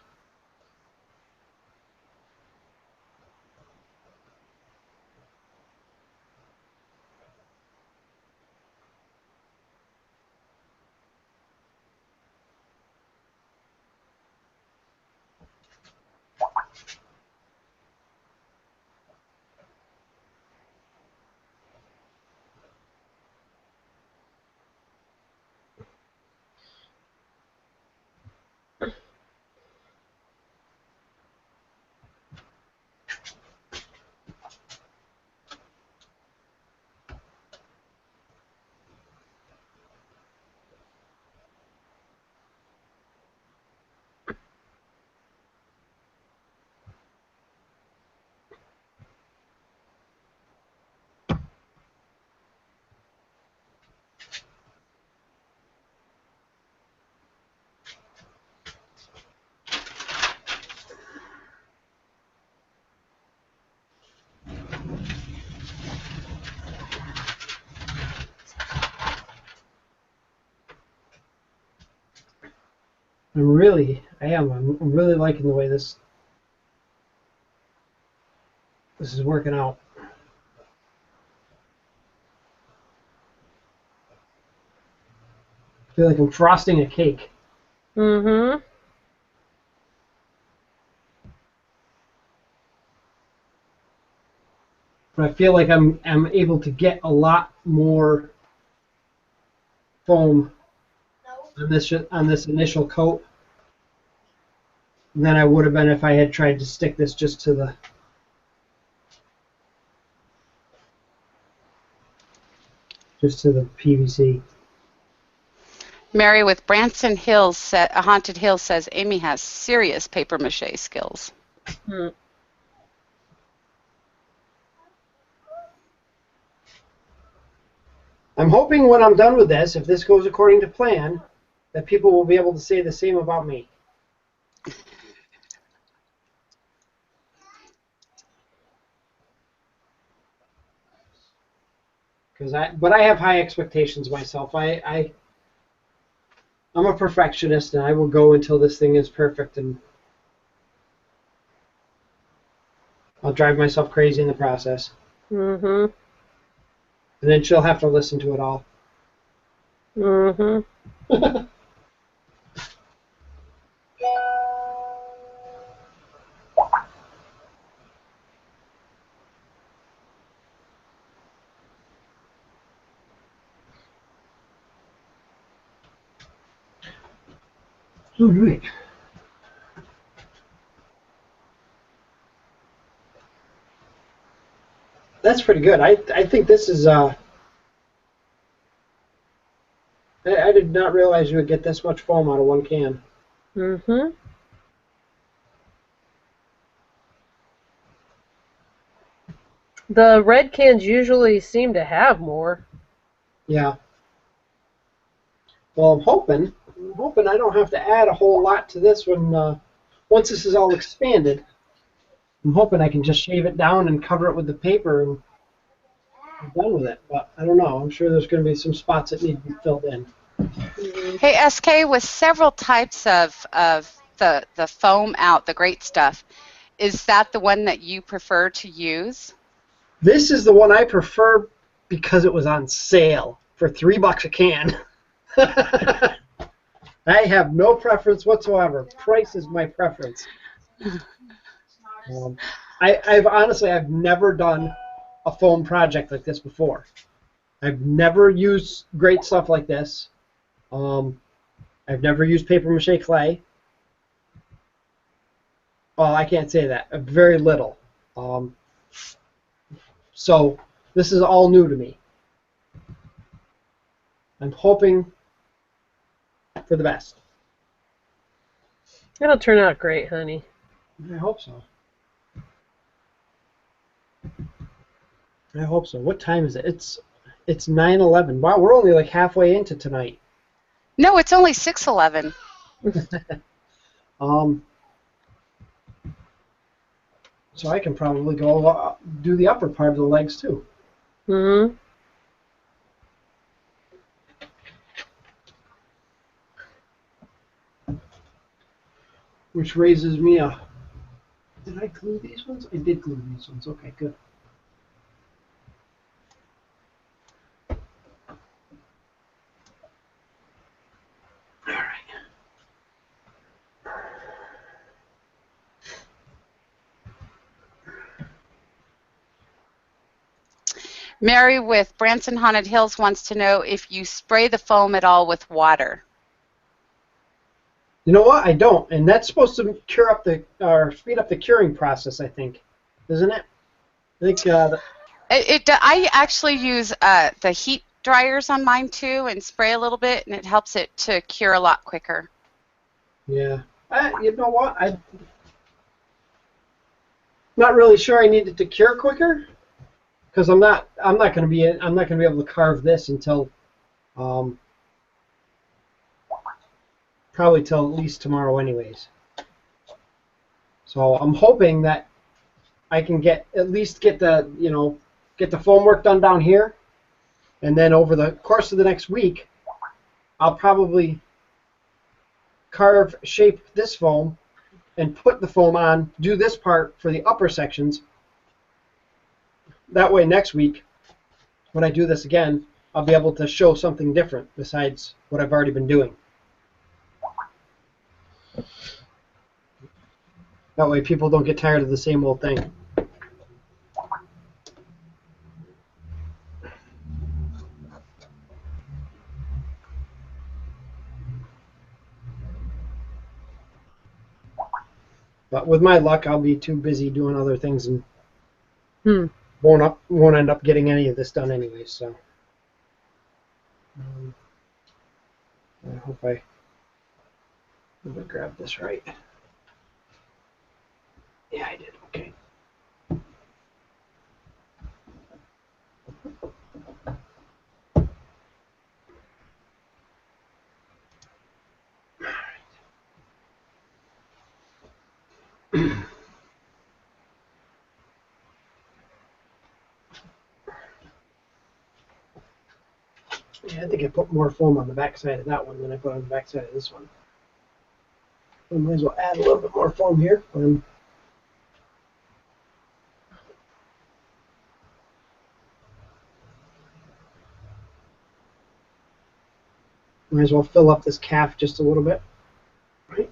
I am. I'm really liking the way this is working out. I feel like I'm frosting a cake. Mm-hmm. But I feel like I'm able to get a lot more foam on this initial coat than I would have been if I had tried to stick this just to the PVC. Mary with Branson Hills, Haunted Hill says Amy has serious paper mache skills. Hmm. I'm hoping when I'm done with this, if this goes according to plan, that people will be able to say the same about me. But I have high expectations myself. I'm a perfectionist, and I will go until this thing is perfect, and I'll drive myself crazy in the process. Mm-hmm. And then she'll have to listen to it all. Mm-hmm. All right. That's pretty good. I think this is I did not realize you would get this much foam out of one can. Mm-hmm. The red cans usually seem to have more. Yeah. Well, I'm hoping I don't have to add a whole lot to this when once this is all expanded. I'm hoping I can just shave it down and cover it with the paper and be done with it. But I don't know. I'm sure there's going to be some spots that need to be filled in. Mm-hmm. Hey, SK, with several types of the foam out, the great stuff, is that the one that you prefer to use? This is the one I prefer because it was on sale for $3 a can. I have no preference whatsoever. Price is my preference. I've never done a foam project like this before. I've never used great stuff like this. I've never used paper mache clay. Well, I can't say that. Very little. So this is all new to me. I'm hoping for the best. It'll turn out great, honey. I hope so. I hope so. What time is it? It's 9:11. Wow, we're only like halfway into tonight. No, it's only 6:11. So I can probably go do the upper part of the legs too. Mm-hmm. Which raises me a... Did I glue these ones? I did glue these ones. Okay, good. All right. Mary with Branson Haunted Hills wants to know if you spray the foam at all with water. You know what? I don't, and that's supposed to cure up or speed up the curing process. I think, isn't it? I think. I actually use the heat dryers on mine too, and spray a little bit, and it helps it to cure a lot quicker. Yeah. You know what? I'm not really sure I need it to cure quicker, because I'm not going to be able to carve this until probably till at least tomorrow anyways. So I'm hoping that I can get the foam work done down here, and then over the course of the next week, I'll probably carve, shape this foam, and put the foam on, do this part for the upper sections. That way next week, when I do this again, I'll be able to show something different besides what I've already been doing. That way people don't get tired of the same old thing. But with my luck, I'll be too busy doing other things and won't end up getting any of this done anyway. So I hope I grabbed this right. Yeah, I did. Okay. Yeah, I think I put more foam on the back side of that one than I put on the back side of this one. I might as well add a little bit more foam here. Might as well fill up this calf just a little bit. Right.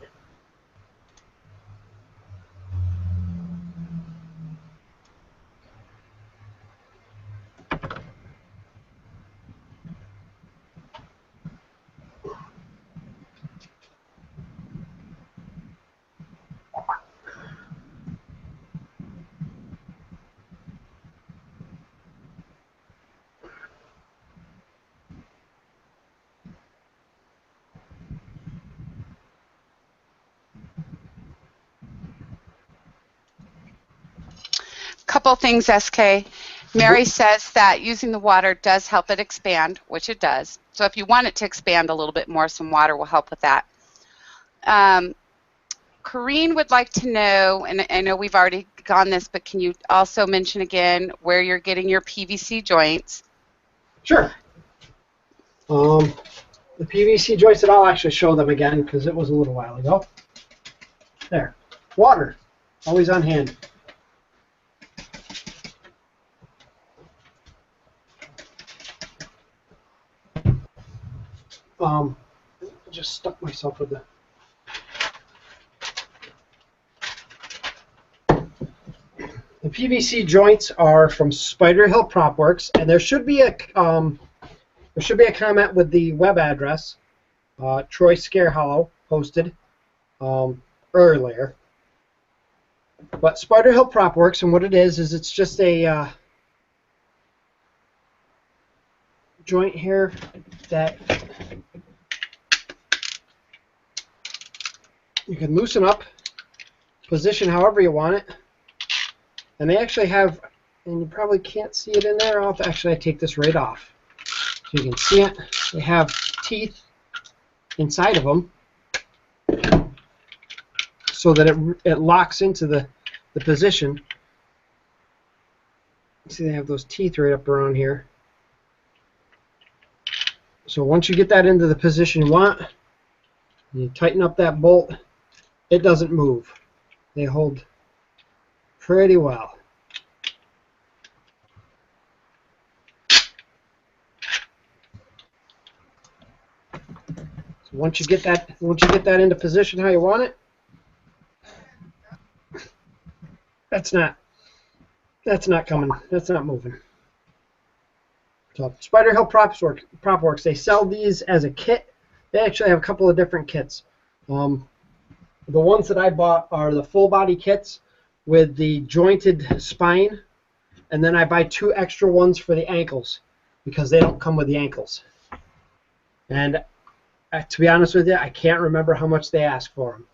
Couple things, SK. Mary says that using the water does help it expand, which it does. So if you want it to expand a little bit more, some water will help with that. Corrine would like to know, and I know we've already gone this, but can you also mention again where you're getting your PVC joints? Sure. The PVC joints, and I'll actually show them again because it was a little while ago. There. Water. Always on hand. I just stuck myself with the PVC joints are from Spider Hill Prop Works, and there should be a comment with the web address. Troy Scarehollow posted earlier. But Spider Hill Prop Works, and what it is it's just a joint here that you can loosen up, position however you want it, and they actually have, and you probably can't see it in there, I'll actually take this right off so you can see it. They have teeth inside of them so that it locks into the position. See, they have those teeth right up around here. So once you get that into the position you want, you tighten up that bolt. It doesn't move. They hold pretty well. So once you get that into position how you want it, that's not coming. That's not moving. So Spider Hill Prop Works, they sell these as a kit. They actually have a couple of different kits. The ones that I bought are the full body kits with the jointed spine, and then I buy 2 extra ones for the ankles because they don't come with the ankles. And to be honest with you, I can't remember how much they ask for them.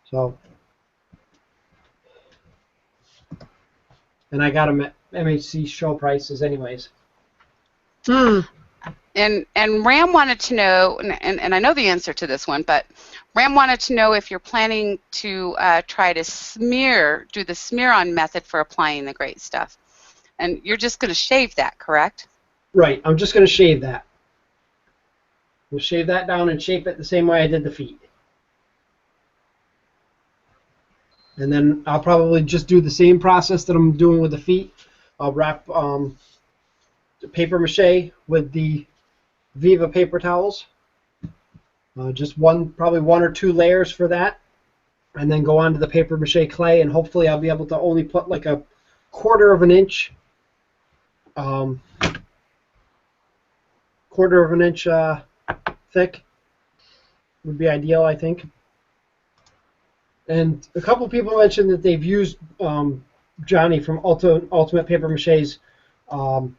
So, and I got them at MHC show prices anyways. And Ram wanted to know, and I know the answer to this one, but Ram wanted to know if you're planning to try to do the smear-on method for applying the great stuff. And you're just going to shave that, correct? Right. I'm just going to shave that. We'll shave that down and shape it the same way I did the feet. And then I'll probably just do the same process that I'm doing with the feet. I'll wrap paper mache with the Viva paper towels. Just probably one or two layers for that. And then go on to the paper mache clay, and hopefully I'll be able to only put like a quarter of an inch thick would be ideal, I think. And a couple people mentioned that they've used Johnny from Ultimate Paper Mache's her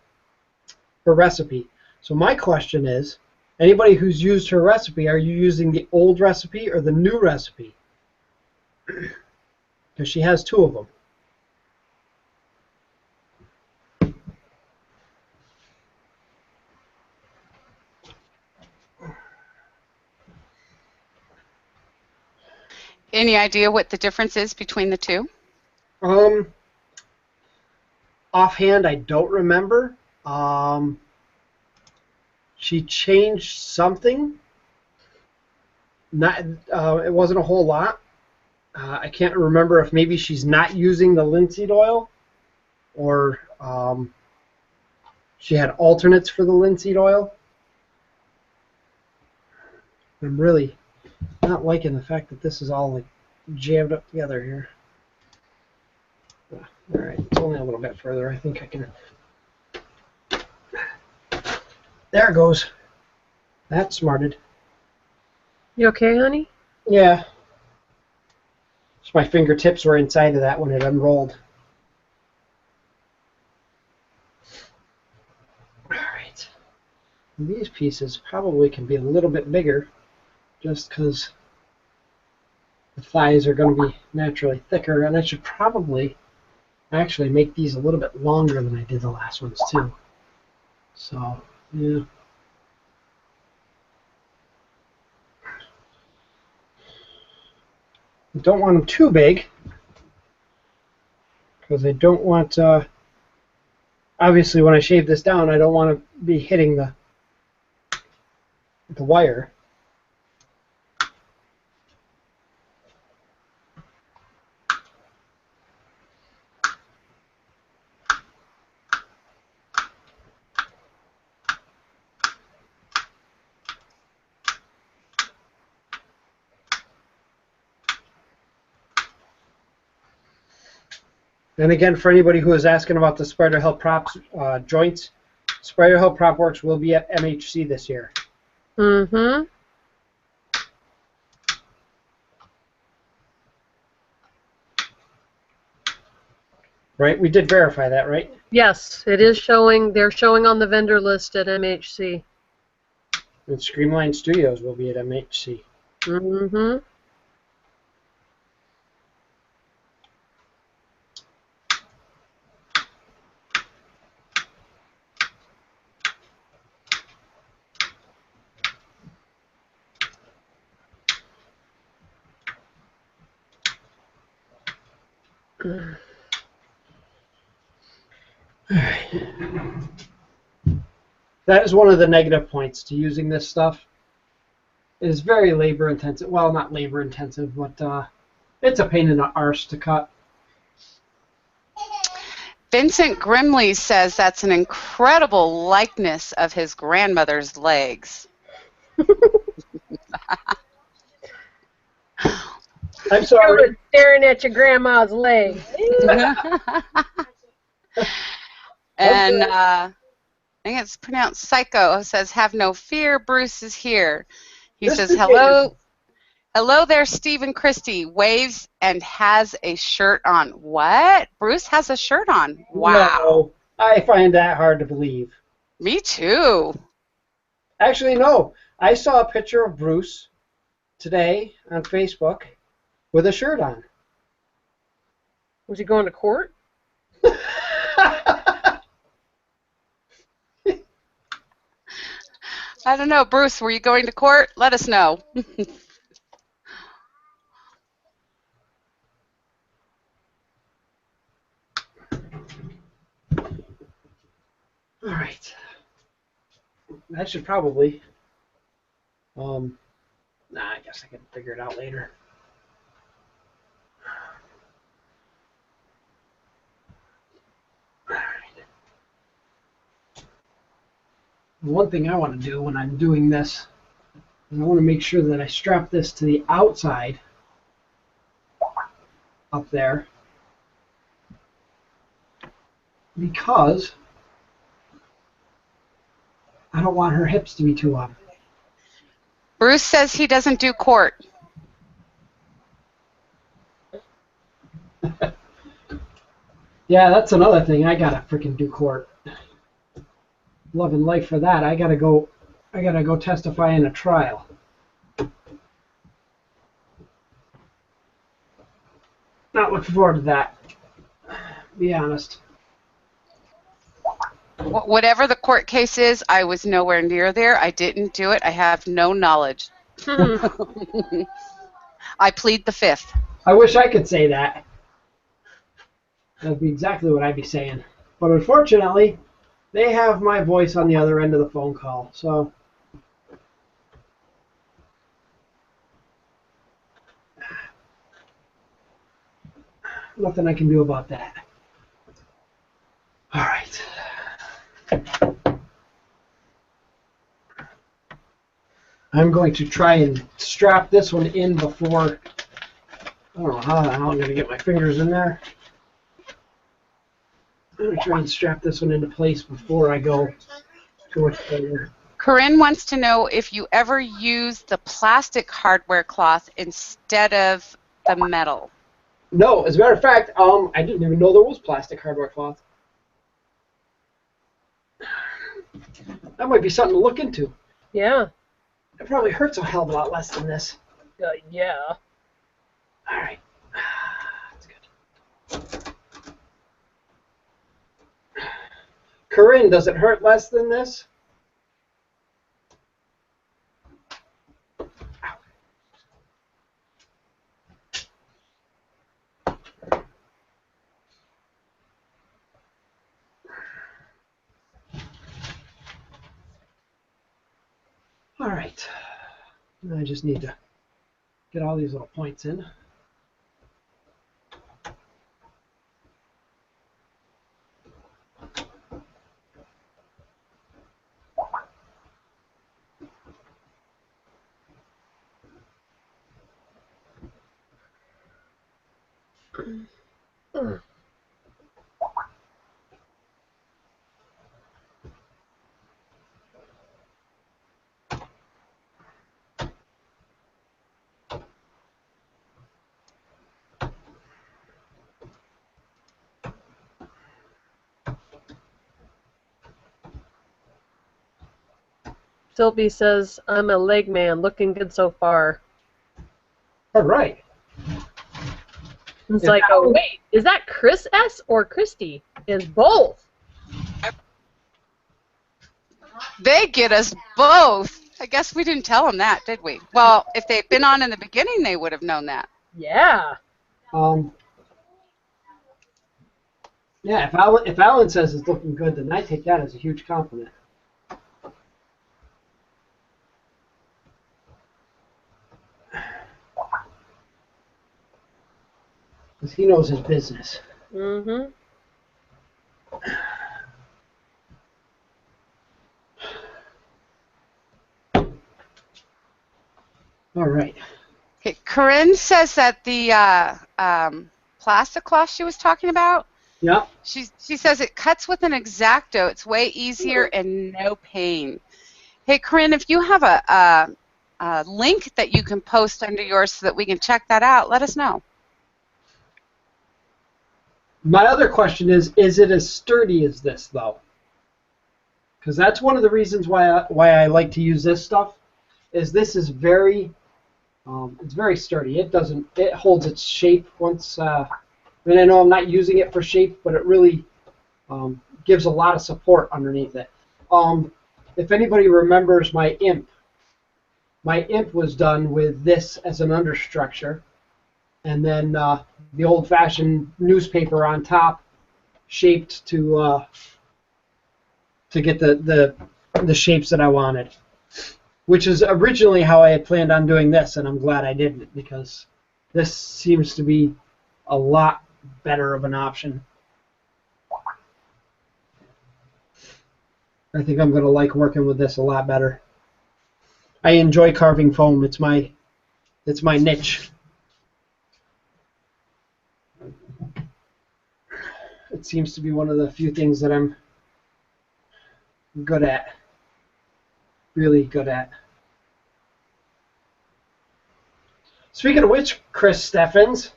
recipe. So my question is, anybody who's used her recipe, are you using the old recipe or the new recipe? Because she has two of them. Any idea what the difference is between the two? Offhand, I don't remember. She changed something. It wasn't a whole lot. I can't remember if maybe she's not using the linseed oil, or she had alternates for the linseed oil. I'm really not liking the fact that this is all like jammed up together here. All right, it's only a little bit further. I think I can. There it goes. That smarted. You okay, honey? Yeah. Just my fingertips were inside of that when it unrolled. All right. And these pieces probably can be a little bit bigger, just because the thighs are going to be naturally thicker, and I should probably actually make these a little bit longer than I did the last ones too. So, yeah. I don't want them too big, because I don't want, obviously when I shave this down, I don't want to be hitting the wire. And again, for anybody who is asking about the Spider Hill props joints, Spider Hill Prop Works will be at MHC this year. Mm-hmm. Right? We did verify that, right? Yes, it is showing. They're showing on the vendor list at MHC. And Streamline Studios will be at MHC. Mm-hmm. That is one of the negative points to using this stuff. It is very labor intensive. Well, not labor intensive, but it's a pain in the arse to cut. Vincent Grimley says that's an incredible likeness of his grandmother's legs. I'm sorry. You were staring at your grandma's leg. And I think it's pronounced Psycho. Says, "Have no fear, Bruce is here." He This says, is "Hello, hello there, Stephen Christie." Waves and has a shirt on. What? Bruce has a shirt on? Wow. No, I find that hard to believe. Me too. Actually, no. I saw a picture of Bruce today on Facebook with a shirt on. Was he going to court? I don't know, Bruce. Were you going to court? Let us know. All right. That should probably. I guess I can figure it out later. one thing I want to do when I'm doing this is I want to make sure that I strap this to the outside up there, because I don't want her hips to be too up. Bruce says he doesn't do court. Yeah, that's another thing. I gotta freaking do court. Love and life for that. I gotta go testify in a trial. Not looking forward to that. Be honest. Whatever the court case is, I was nowhere near there. I didn't do it. I have no knowledge. I plead the fifth. I wish I could say that. That'd be exactly what I'd be saying. But unfortunately, they have my voice on the other end of the phone call. So nothing I can do about that. All right. I'm going to try and strap this one in before. I don't know how the hell I'm going to get my fingers in there. I'm going to try and strap this one into place before I go to it further. Corinne wants to know if you ever use the plastic hardware cloth instead of the metal. No, as a matter of fact, I didn't even know there was plastic hardware cloth. That might be something to look into. Yeah. It probably hurts a hell of a lot less than this. Yeah. All right. That's good. Corinne, does it hurt less than this? All right. I just need to get all these little points in. Sylvie says, I'm a leg man, looking good so far. All right. It's like, oh, wait, is that Chris S. or Christy? It's both. They get us both. I guess we didn't tell them that, did we? Well, if they'd been on in the beginning, they would have known that. Yeah. Yeah, if Alan says it's looking good, then I take that as a huge compliment. Because he knows his business. Mm-hmm. All right. Okay, Corinne says that the plastic cloth she was talking about, Yeah. she says it cuts with an X-Acto. It's way easier and no pain. Hey, Corinne, if you have a link that you can post under yours so that we can check that out, let us know. My other question is it as sturdy as this, though? Because that's one of the reasons why I like to use this stuff. Is this is very, it's very sturdy. It holds its shape once. I mean, I know I'm not using it for shape, but it really gives a lot of support underneath it. If anybody remembers my imp was done with this as an understructure, and then the old-fashioned newspaper on top, shaped to get the shapes that I wanted, which is originally how I had planned on doing this, and I'm glad I didn't, because this seems to be a lot better of an option. I think I'm going to like working with this a lot better. I enjoy carving foam. It's my niche. It seems to be one of the few things that I'm good at. Really good at. Speaking of which, Chris Steffens,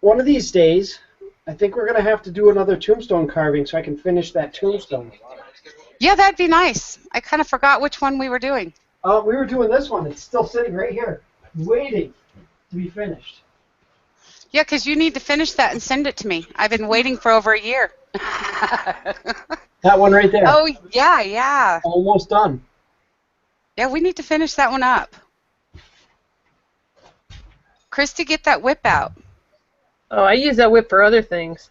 one of these days, I think we're going to have to do another tombstone carving so I can finish that tombstone. Yeah, that'd be nice. I kind of forgot which one we were doing. We were doing this one. It's still sitting right here, waiting to be finished. Yeah, because you need to finish that and send it to me. I've been waiting for over a year. That one right there. Oh, yeah, yeah. Almost done. Yeah, we need to finish that one up. Christy, get that whip out. Oh, I use that whip for other things.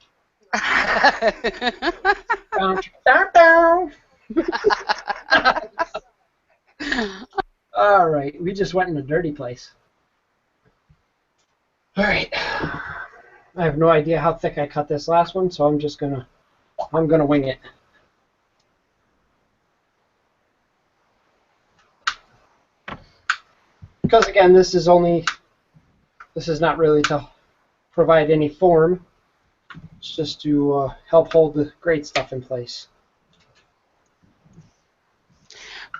All right, we just went in a dirty place. All right, I have no idea how thick I cut this last one, so I'm gonna wing it. Because again, this is not really to provide any form. It's just to help hold the great stuff in place.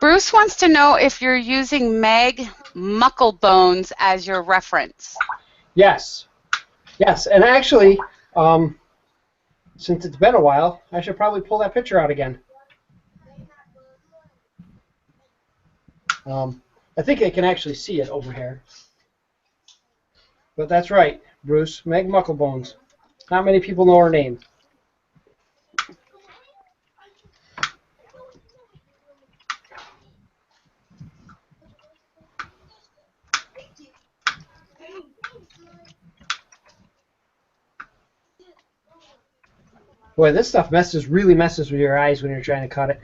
Bruce wants to know if you're using Meg Mucklebones as your reference. Yes, and actually, since it's been a while, I should probably pull that picture out again. I think I can actually see it over here. But that's right, Bruce, Meg Mucklebones. Not many people know her name. Boy, this stuff really messes with your eyes when you're trying to cut it.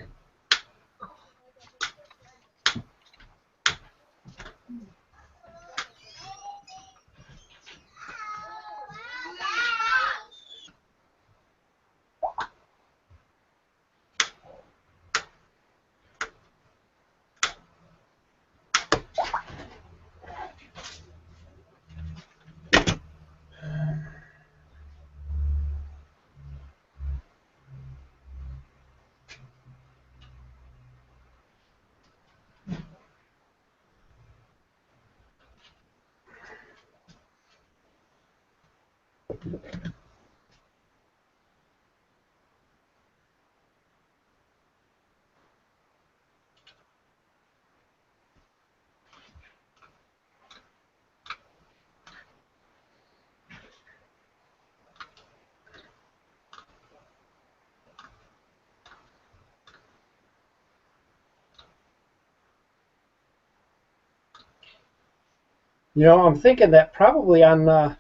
You know, I'm thinking that probably on a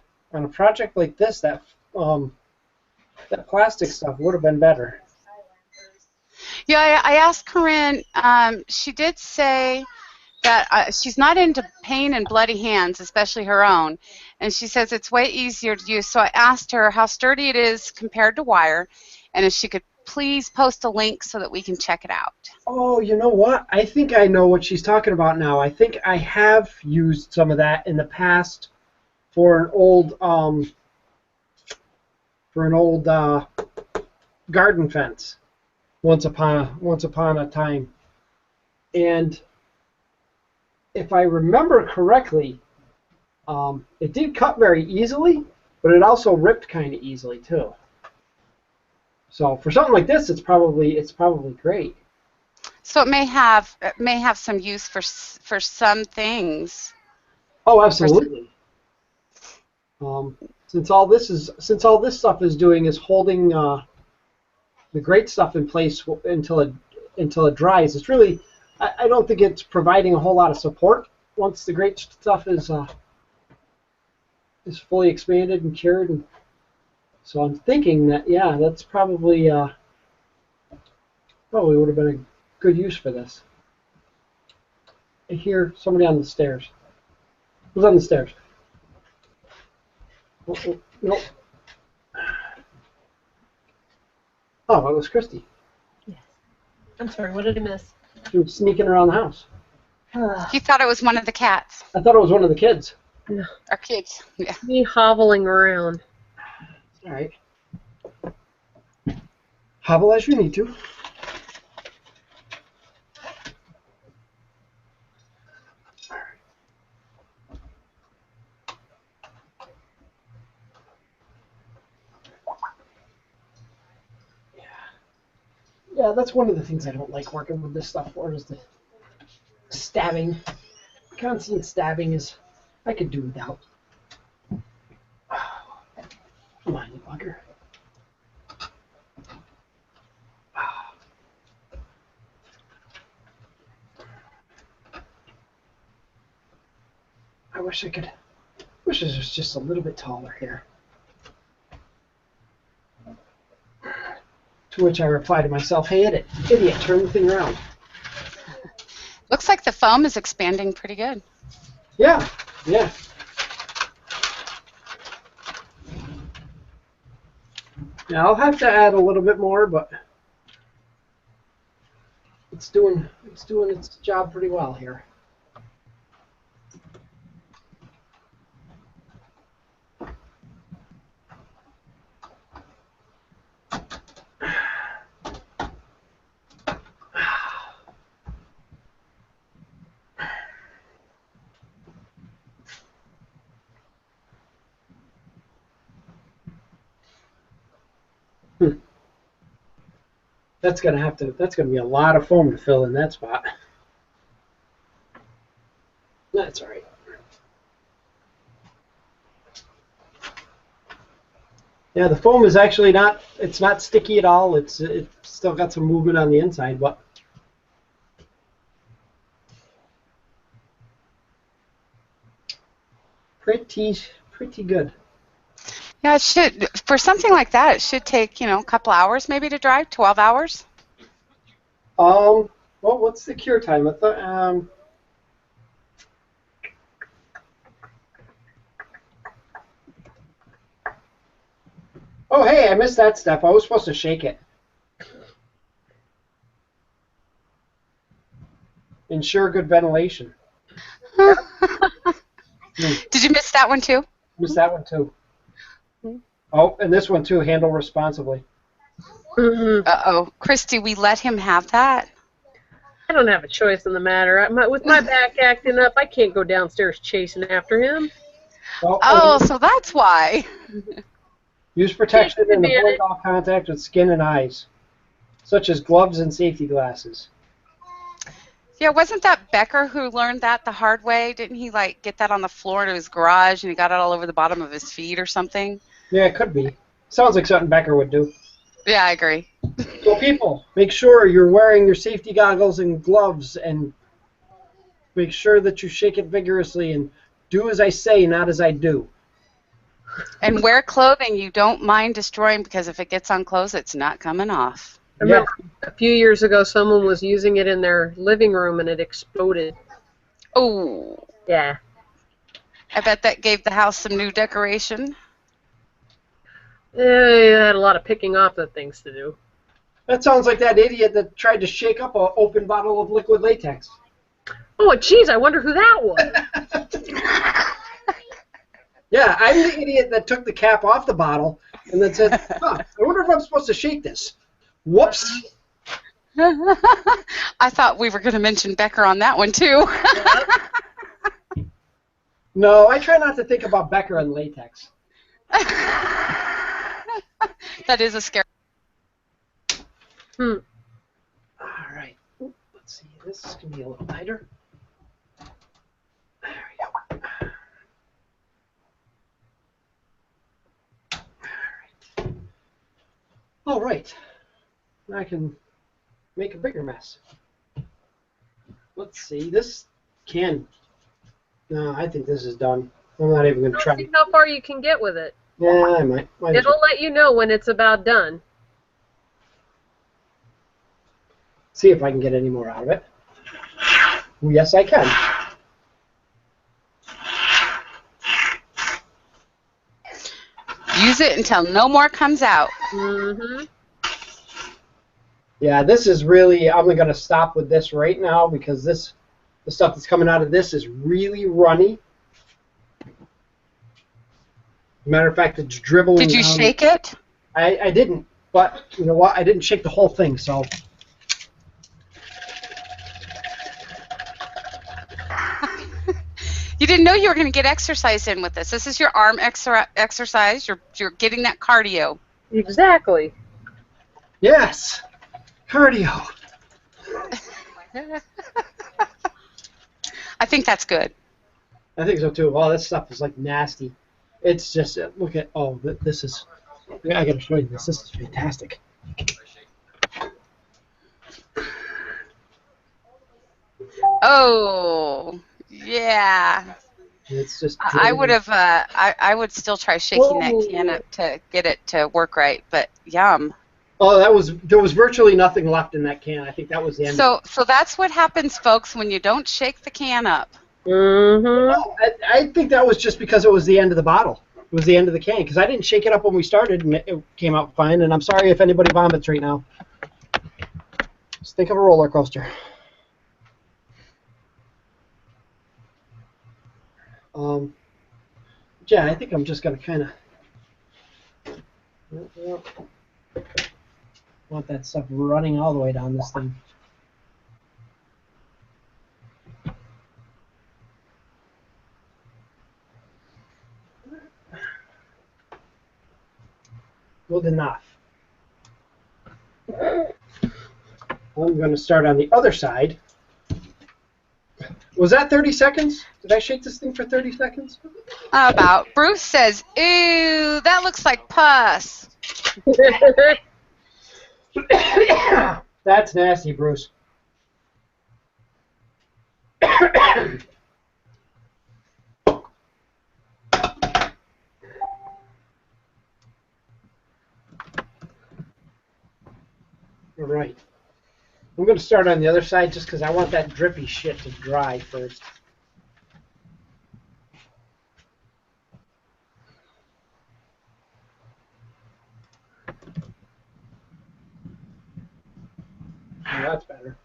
project like this, that plastic stuff would have been better. Yeah, I asked Corinne. She did say that she's not into pain and bloody hands, especially her own. And she says it's way easier to use. So I asked her how sturdy it is compared to wire, and if she could please post a link so that we can check it out. Oh, you know what? I think I know what she's talking about now. I think I have used some of that in the past for an old garden fence. Once upon a time, and if I remember correctly, it did cut very easily, but it also ripped kind of easily too. So for something like this, it's probably great. So it may have some use for some things. Oh, absolutely. Since all this stuff is doing is holding the great stuff in place until it dries. It's really, I don't think it's providing a whole lot of support once the great stuff is fully expanded and cured. And so I'm thinking that, yeah, that's probably would have been a good use for this. I hear somebody on the stairs. Who's on the stairs? Oh, nope. Oh, it was Christy. Yes. I'm sorry, what did I miss? She was sneaking around the house. He thought it was one of the cats. I thought it was one of the kids. No. Our kids. Yeah. Me hobbling around. All right. Hobble as you need to. Yeah, that's one of the things I don't like working with this stuff for is the stabbing. Constant stabbing is, I could do without. Come on, you bugger. I wish it was just a little bit taller here. To which I reply to myself, hey, idiot, turn the thing around. Looks like the foam is expanding pretty good. Yeah, yeah. Yeah, I'll have to add a little bit more, but it's doing its job pretty well here. That's gonna be a lot of foam to fill in that spot. That's all right. Yeah, the foam is actually it's not sticky at all. It's still got some movement on the inside, but pretty good. Yeah, it should. For something like that, it should take, a couple hours maybe to dry, 12 hours. Well, what's the cure time? I thought, oh, hey, I missed that step. I was supposed to shake it. Ensure good ventilation. Did you miss that one too? Missed that one too. Oh, and this one too. Handle responsibly. Uh-oh. Christy, we let him have that? I don't have a choice in the matter. With my back acting up, I can't go downstairs chasing after him. Oh, so that's why. Use protection and avoid all contact with skin and eyes, such as gloves and safety glasses. Yeah, wasn't that Becker who learned that the hard way? Didn't he, get that on the floor to his garage and he got it all over the bottom of his feet or something? Yeah, it could be. Sounds like something Becker would do. Yeah, I agree. So people, make sure you're wearing your safety goggles and gloves and make sure that you shake it vigorously and do as I say, not as I do. And wear clothing you don't mind destroying because if it gets on clothes, it's not coming off. I remember a few years ago someone was using it in their living room and it exploded. Oh. Yeah. I bet that gave the house some new decoration. They had a lot of picking off of things to do. That sounds like that idiot that tried to shake up an open bottle of liquid latex. Oh, geez, I wonder who that was. Yeah, I'm the idiot that took the cap off the bottle and then said, I wonder if I'm supposed to shake this. Whoops. I thought we were going to mention Becker on that one, too. No, I try not to think about Becker and latex. That is a scary. All right. Let's see. This is going to be a little tighter. There we go. All right. I can make a bigger mess. Let's see. This can. No, I think this is done. I'm not even going to try. See how far you can get with it. Yeah, I might. It'll let you know when it's about done. See if I can get any more out of it. Yes, I can. Use it until no more comes out. Mm-hmm. Yeah, this is really, I'm going to stop with this right now because the stuff that's coming out of this is really runny. Matter of fact, it's dribbling Did you down. shake it? I didn't, but you know what? I didn't shake the whole thing, so. You didn't know you were going to get exercise in with this. This is your arm exercise. You're getting that cardio. Exactly. Yes, cardio. I think that's good. I think so too. Oh, this stuff is like nasty. It's just, look at, oh, this is, I got to show you this. This is fantastic. Oh, yeah. It's just. I would have. I would still try shaking that can up to get it to work right. But yum. Oh, there was virtually nothing left in that can. I think that was the end. So that's what happens, folks, when you don't shake the can up. Mm-hmm. I think that was just because it was the end of the bottle. It was the end of the can because I didn't shake it up when we started and it came out fine. And I'm sorry if anybody vomits right now. Just think of a roller coaster. Yeah, I think I'm just gonna kind of want that stuff running all the way down this thing. Good enough. I'm going to start on the other side. Was that 30 seconds? Did I shake this thing for 30 seconds? About. Bruce says, "Ew, that looks like pus." That's nasty, Bruce. All right. I'm going to start on the other side just because I want that drippy shit to dry first. Oh, that's better.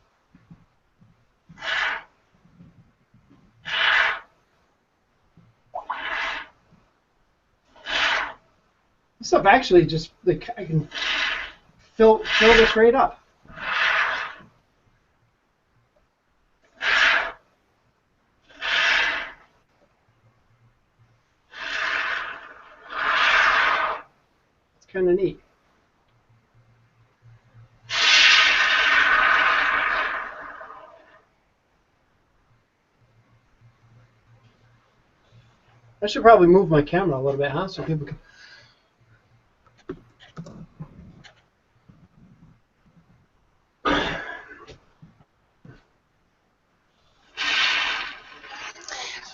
This stuff actually just, like, I can fill this right up. It's kind of neat. I should probably move my camera a little bit, huh? So people can.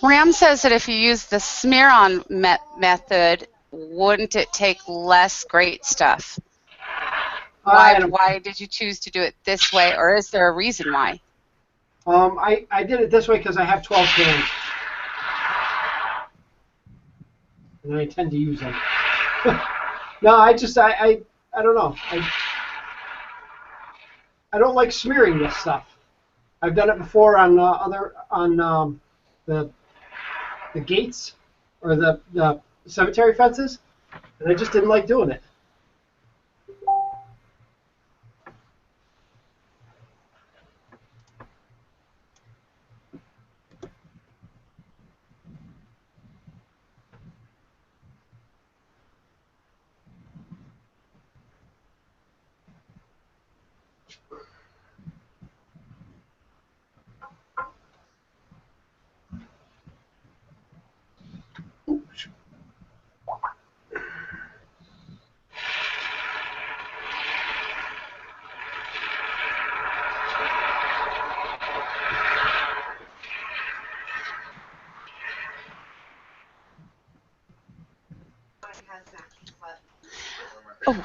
Ram says that if you use the smear-on method, wouldn't it take less great stuff? Why did you choose to do it this way, or is there a reason why? I did it this way because I have 12 cans. And I tend to use them. No, I don't know. I don't like smearing this stuff. I've done it before on the gates or the cemetery fences, and I just didn't like doing it. Oh.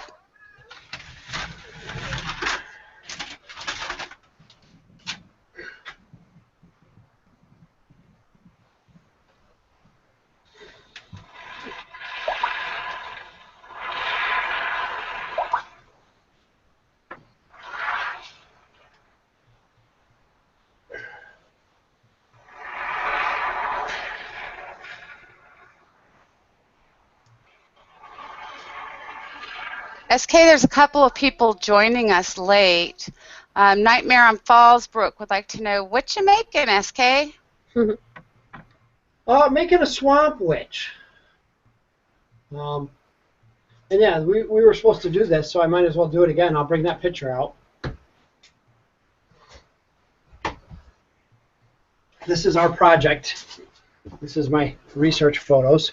SK, there's a couple of people joining us late. Nightmare on Fallsbrook would like to know, what you making, SK? Making a swamp witch. And yeah, we were supposed to do this, so I might as well do it again. I'll bring that picture out. This is our project. This is my research photos.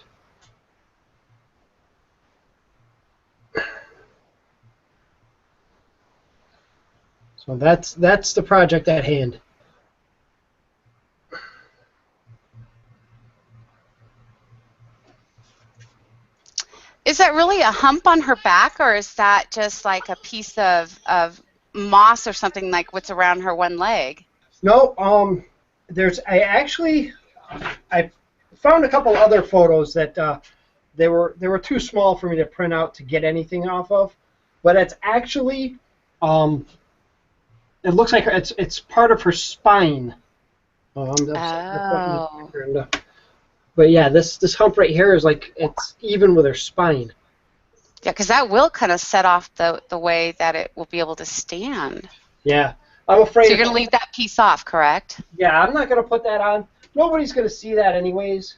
So that's the project at hand. Is that really a hump on her back, or is that just like a piece of moss or something like what's around her one leg? No, I found a couple other photos that they were too small for me to print out to get anything off of, but it's actually it looks like it's part of her spine. Oh. But yeah, this hump right here is like it's even with her spine. Yeah, because that will kind of set off the way that it will be able to stand. Yeah, I'm afraid. So you're going to leave that piece off, correct? Yeah, I'm not going to put that on. Nobody's going to see that anyways.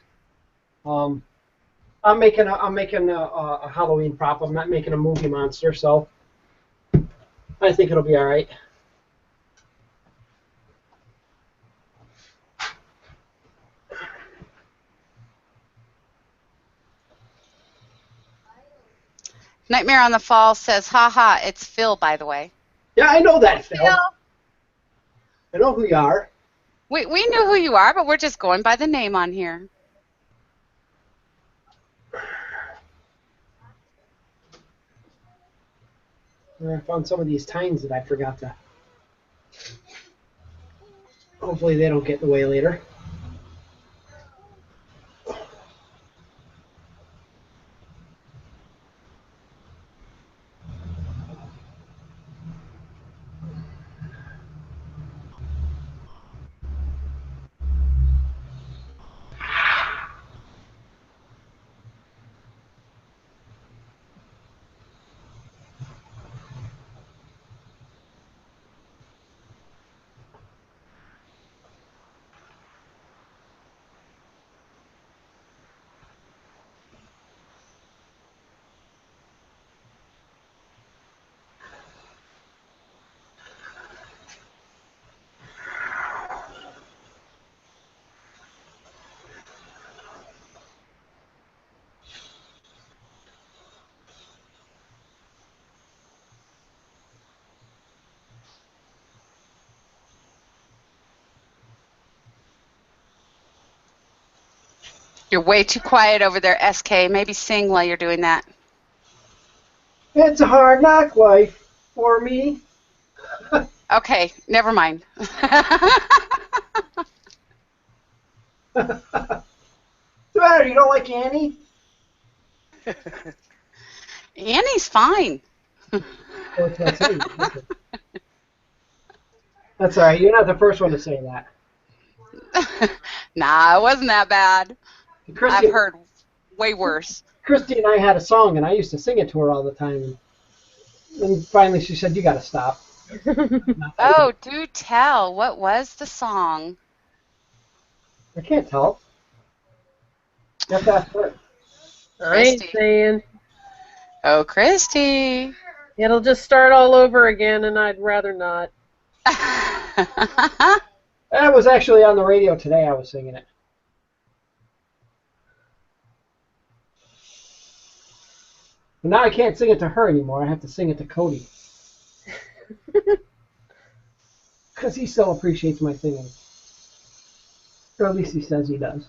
I'm making a Halloween prop. I'm not making a movie monster, so I think it'll be all right. Nightmare on the Fall says, haha, it's Phil, by the way. Yeah, I know that, Phil. I know who you are. We knew who you are, but we're just going by the name on here. I found some of these tines that I forgot to. Hopefully they don't get in the way later. You're way too quiet over there, SK. Maybe sing while you're doing that. It's a hard knock life for me. Okay, never mind. What's the matter? You don't like Annie? Annie's fine. That's all right. You're not the first one to say that. Nah, it wasn't that bad. Christy, I've heard way worse. Christy and I had a song, and I used to sing it to her all the time. And finally she said, you got to stop. Oh, do tell. What was the song? I can't tell. You have to ask her. I ain't saying. Oh, Christy. It'll just start all over again, and I'd rather not. That was actually on the radio today. I was singing it. But now I can't sing it to her anymore. I have to sing it to Cody. Because he still appreciates my singing. Or at least he says he does.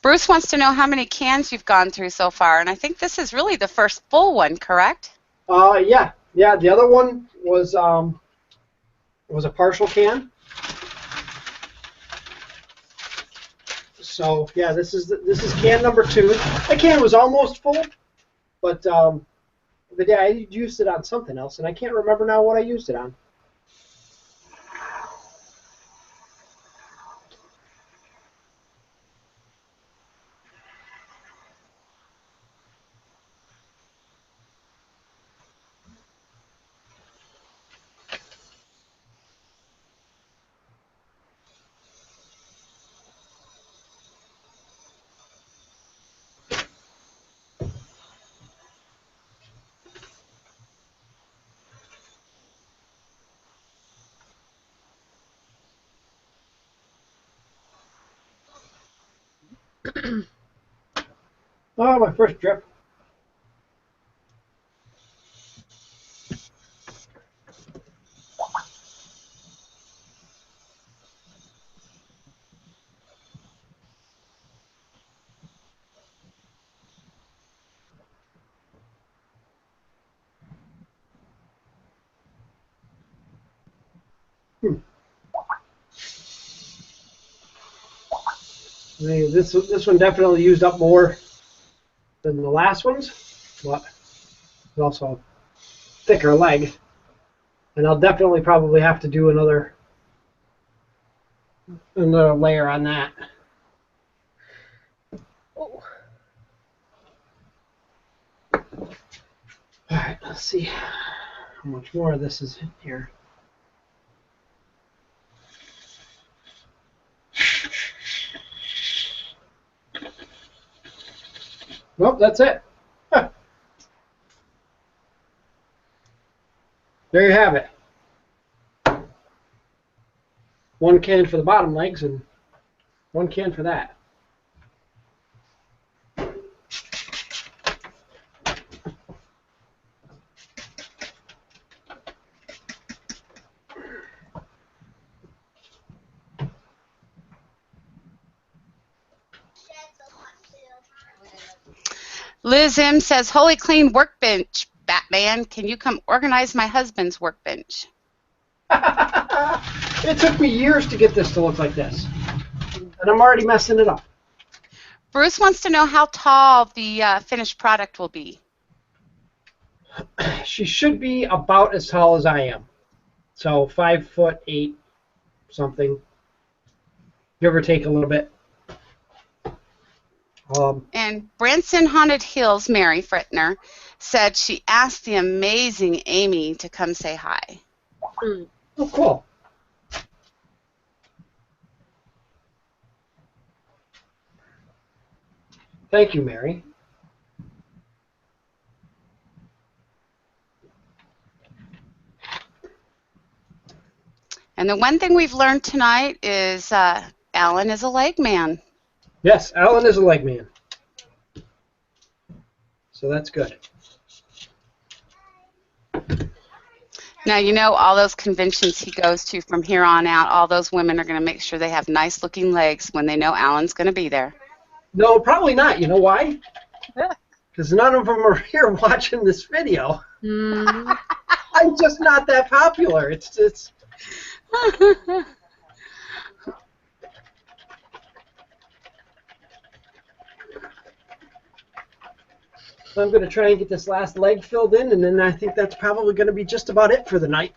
Bruce wants to know how many cans you've gone through so far, and I think this is really the first full one, correct? Yeah. The other one was a partial can. So yeah, this is can number 2. That can was almost full, but yeah, I used it on something else, and I can't remember now what I used it on. Oh, my first drip. I mean, this one definitely used up more than the last ones, but it's also thicker leg, and I'll definitely probably have to do another layer on that. Oh. All right, let's see how much more of this is in here. Well, that's it. Huh. There you have it. One can for the bottom legs and one can for that. Liz M says, "Holy clean workbench, Batman. Can you come organize my husband's workbench?" It took me years to get this to look like this, and I'm already messing it up. Bruce wants to know how tall the finished product will be. She should be about as tall as I am, so 5'8" something, give or take a little bit. And Branson Haunted Hills, Mary Fretner, said she asked the amazing Amy to come say hi. Oh, cool. Thank you, Mary. And the one thing we've learned tonight is Alan is a leg man. Yes, Alan is a leg man. So that's good. Now, you know, all those conventions he goes to from here on out, all those women are going to make sure they have nice-looking legs when they know Alan's going to be there. No, probably not. You know why? Because none of them are here watching this video. I'm just not that popular. It's I'm going to try and get this last leg filled in, and then I think that's probably going to be just about it for the night.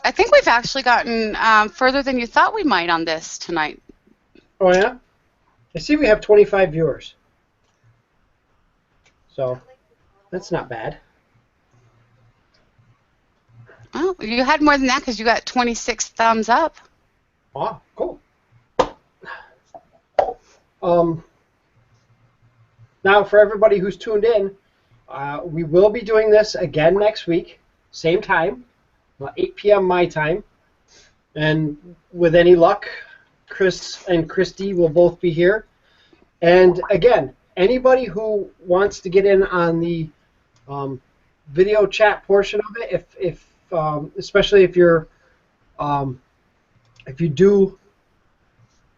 I think we've actually gotten further than you thought we might on this tonight. Oh, yeah? I see we have 25 viewers. So that's not bad. Well, you had more than that because you got 26 thumbs up. Oh, cool. Now, for everybody who's tuned in, we will be doing this again next week, same time, 8 p.m. my time. And with any luck, Chris and Christy will both be here. And again, anybody who wants to get in on the video chat portion of it, if especially if you do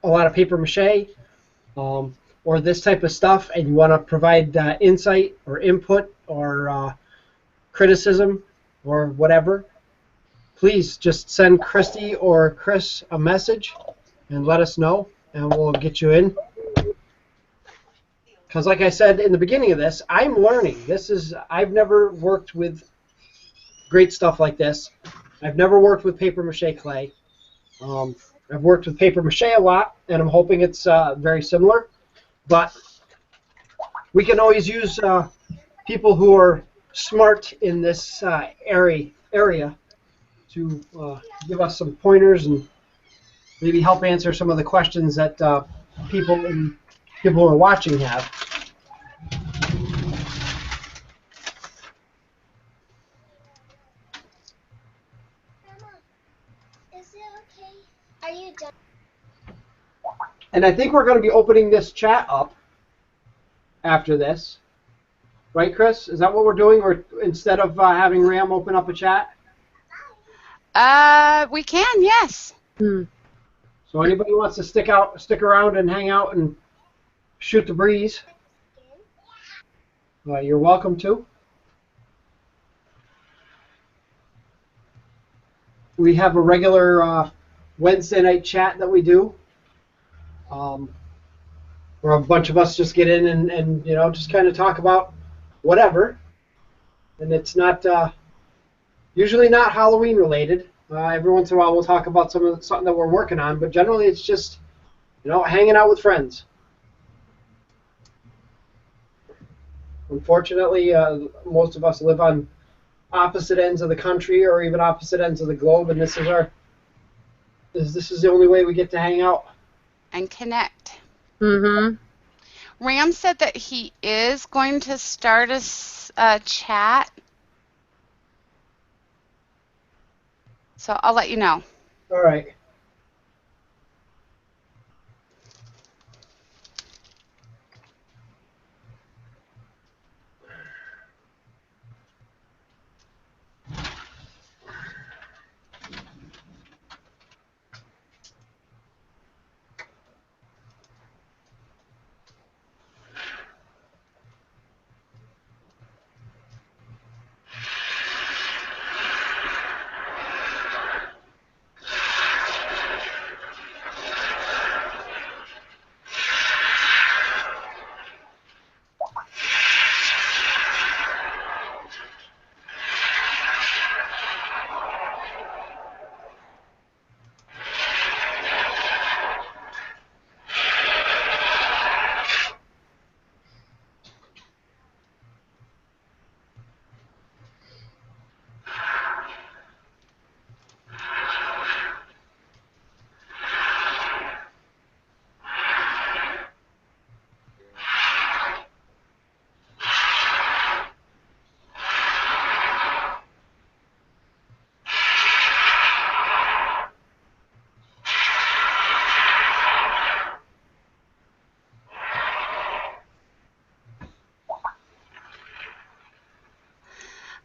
a lot of paper mache or this type of stuff, and you want to provide insight or input or criticism or whatever, please just send Christy or Chris a message and let us know, and we'll get you in. Because like I said in the beginning of this, I'm learning. I've never worked with great stuff like this. I've never worked with paper mache clay. I've worked with paper mache a lot, and I'm hoping it's very similar. But we can always use people who are smart in this area to give us some pointers and maybe help answer some of the questions that people who are watching have. And I think we're going to be opening this chat up after this. Right, Chris? Is that what we're doing? Or instead of having Ram open up a chat? We can, yes. Hmm. So anybody who wants to stick around and hang out and shoot the breeze, you're welcome to. We have a regular Wednesday night chat that we do, where a bunch of us just get in and just kind of talk about whatever. And it's not usually not Halloween related. Every once in a while we'll talk about something that we're working on, but generally it's just hanging out with friends. Unfortunately, most of us live on opposite ends of the country or even opposite ends of the globe, and this is the only way we get to hang out And connect. Mm-hmm. Ram said that he is going to start a chat. So I'll let you know. All right.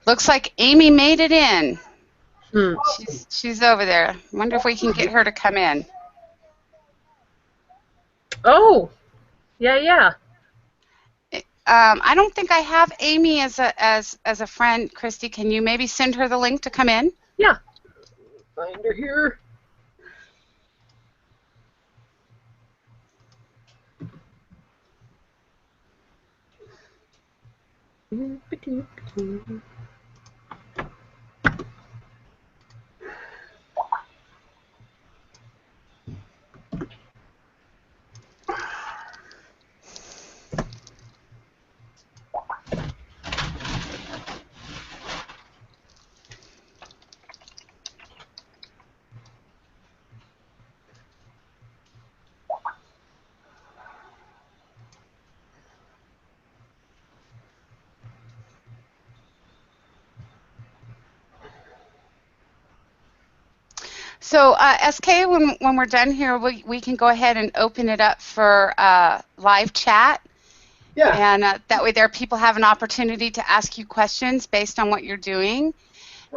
Looks like Amy made it in. Hmm. She's over there. Wonder if we can get her to come in. Oh, yeah. I don't think I have Amy as a friend. Christy, can you maybe send her the link to come in? Yeah. Find her here. So SK, when we're done here, we can go ahead and open it up for live chat. Yeah. And that way there people have an opportunity to ask you questions based on what you're doing.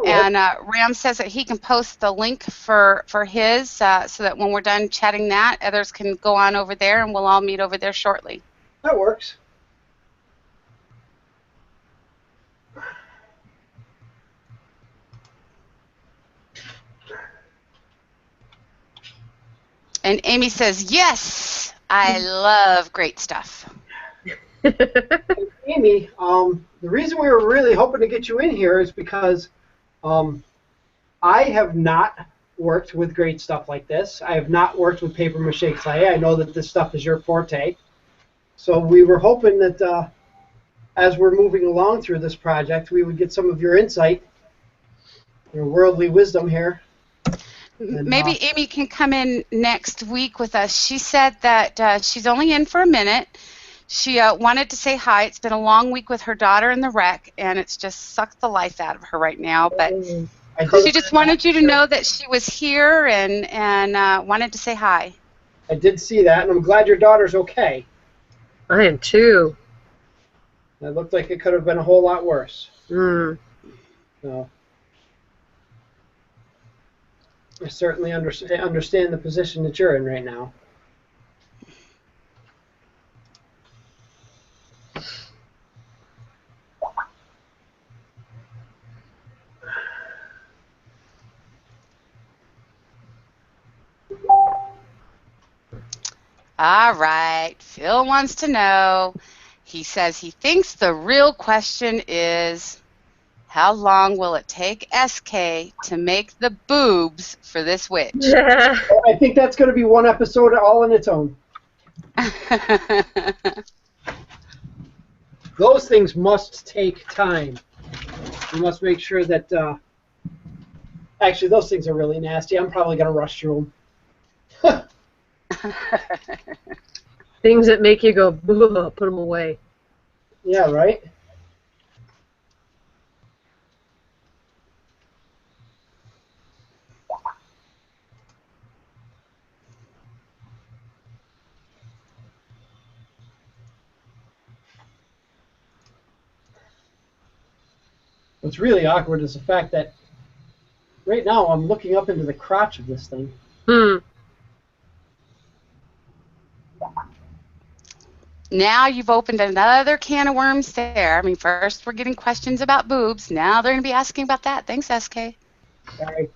And Ram says that he can post the link for his so that when we're done chatting that, others can go on over there and we'll all meet over there shortly. That works. And Amy says, yes, I love great stuff. Amy, the reason we were really hoping to get you in here is because I have not worked with great stuff like this. I have not worked with paper mache clay. I know that this stuff is your forte. So we were hoping that as we're moving along through this project, we would get some of your insight, your worldly wisdom here. And, maybe Amy can come in next week with us. She said that she's only in for a minute. She wanted to say hi. It's been a long week with her daughter in the wreck, and it's just sucked the life out of her right now. But she just wanted you to know that she was here and wanted to say hi. I did see that, and I'm glad your daughter's okay. I am too. It looked like it could have been a whole lot worse. Mm. So I certainly understand the position that you're in right now. All right. Phil wants to know. He says he thinks the real question is, how long will it take SK to make the boobs for this witch? I think that's going to be one episode all on its own. Those things must take time. We must make sure that... actually, those things are really nasty. I'm probably going to rush through them. Things that make you go, put them away. Yeah, right? What's really awkward is the fact that right now I'm looking up into the crotch of this thing. Now you've opened another can of worms there. I mean, first we're getting questions about boobs. Now they're going to be asking about that. Thanks, SK. Sorry.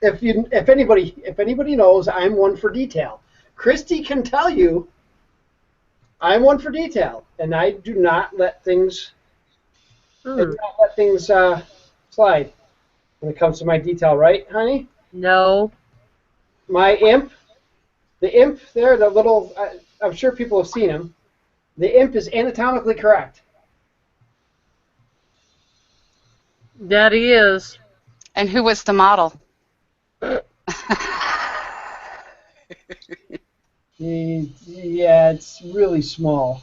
If anybody knows, I'm one for detail. Christy can tell you I'm one for detail, and I do not let things slide when it comes to my detail, right, honey? No. My imp, the imp there, the little, I'm sure people have seen him. The imp is anatomically correct. That he is. And who was the model? Yeah, it's really small.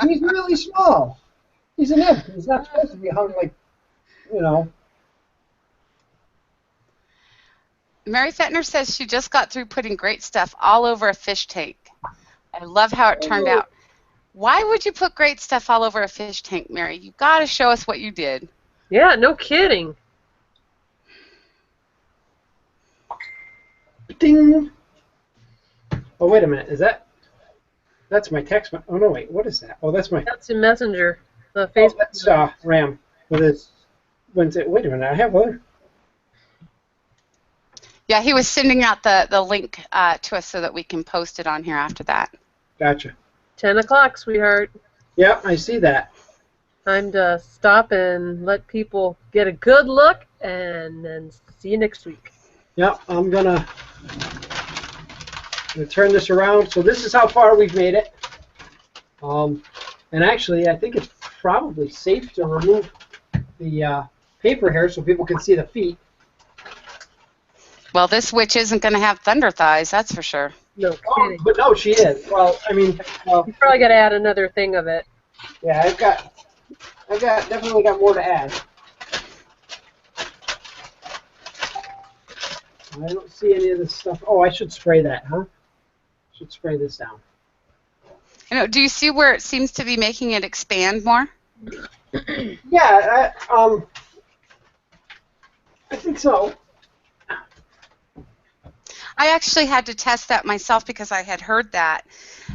He's really small. He's an imp. He's not supposed to be hung like, you know. Mary Fettner says she just got through putting great stuff all over a fish tank. I love how it turned out. Why would you put great stuff all over a fish tank, Mary? You've got to show us what you did. Yeah, no kidding. Ding. Oh, wait a minute. That's my text? Oh, no, wait. What is that? Oh, that's my... That's a messenger. The Oh, Facebook. that's Ram. With his... Wait a minute. I have other... Yeah, he was sending out the link to us so that we can post it on here after that. Gotcha. 10 o'clock, sweetheart. Yep, I see that. Time to stop and let people get a good look, and then see you next week. Yep, I'm gonna turn this around. So this is how far we've made it. And actually, I think it's probably safe to remove the paper here so people can see the feet. Well, this witch isn't going to have thunder thighs, that's for sure. No kidding. But no, she is. Well, I mean, You probably got to add another thing of it. yeah, I've definitely got more to add. I don't see any of this stuff. Oh, I should spray that, huh? Should spray this down. You know, do you see where it seems to be making it expand more? Yeah, I think so. I actually had to test that myself because I had heard that.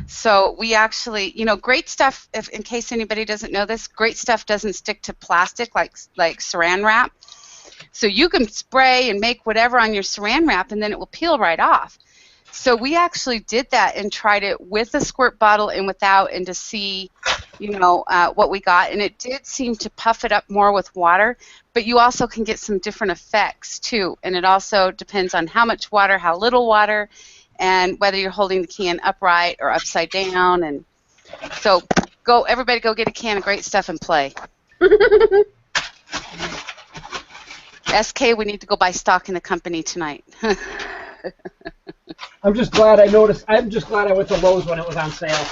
So we actually, you know, great stuff, if, in case anybody doesn't know this, great stuff doesn't stick to plastic like saran wrap. So you can spray and make whatever on your saran wrap and then it will peel right off. So we actually did that and tried it with a squirt bottle and without, and to see, you know, what we got. And it did seem to puff it up more with water, but you also can get some different effects too. And it also depends on how much water, how little water, and whether you're holding the can upright or upside down. And so everybody go get a can of great stuff and play. SK, we need to go buy stock in the company tonight. I'm just glad I noticed. I'm just glad I went to Lowe's when it was on sale.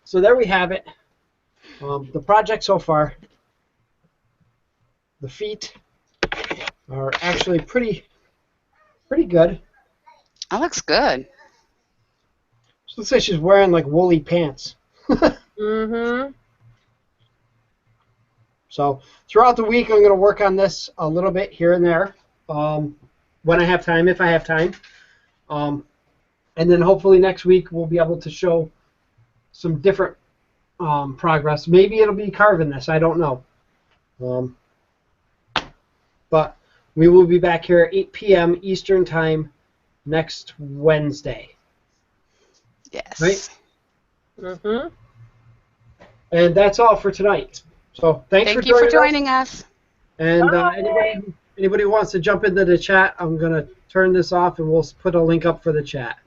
So there we have it. The project so far. The feet. are actually pretty good. That looks good. So looks like she's wearing like woolly pants. Mm-hmm. So throughout the week, I'm going to work on this a little bit here and there, when I have time, if I have time. And then hopefully next week we'll be able to show some different progress. Maybe it'll be carving this. I don't know. But we will be back here at 8 p.m. Eastern Time next Wednesday. Yes. Right? Mm-hmm. And that's all for tonight. So thank you for us. joining us. And anybody who wants to jump into the chat, I'm going to turn this off and we'll put a link up for the chat.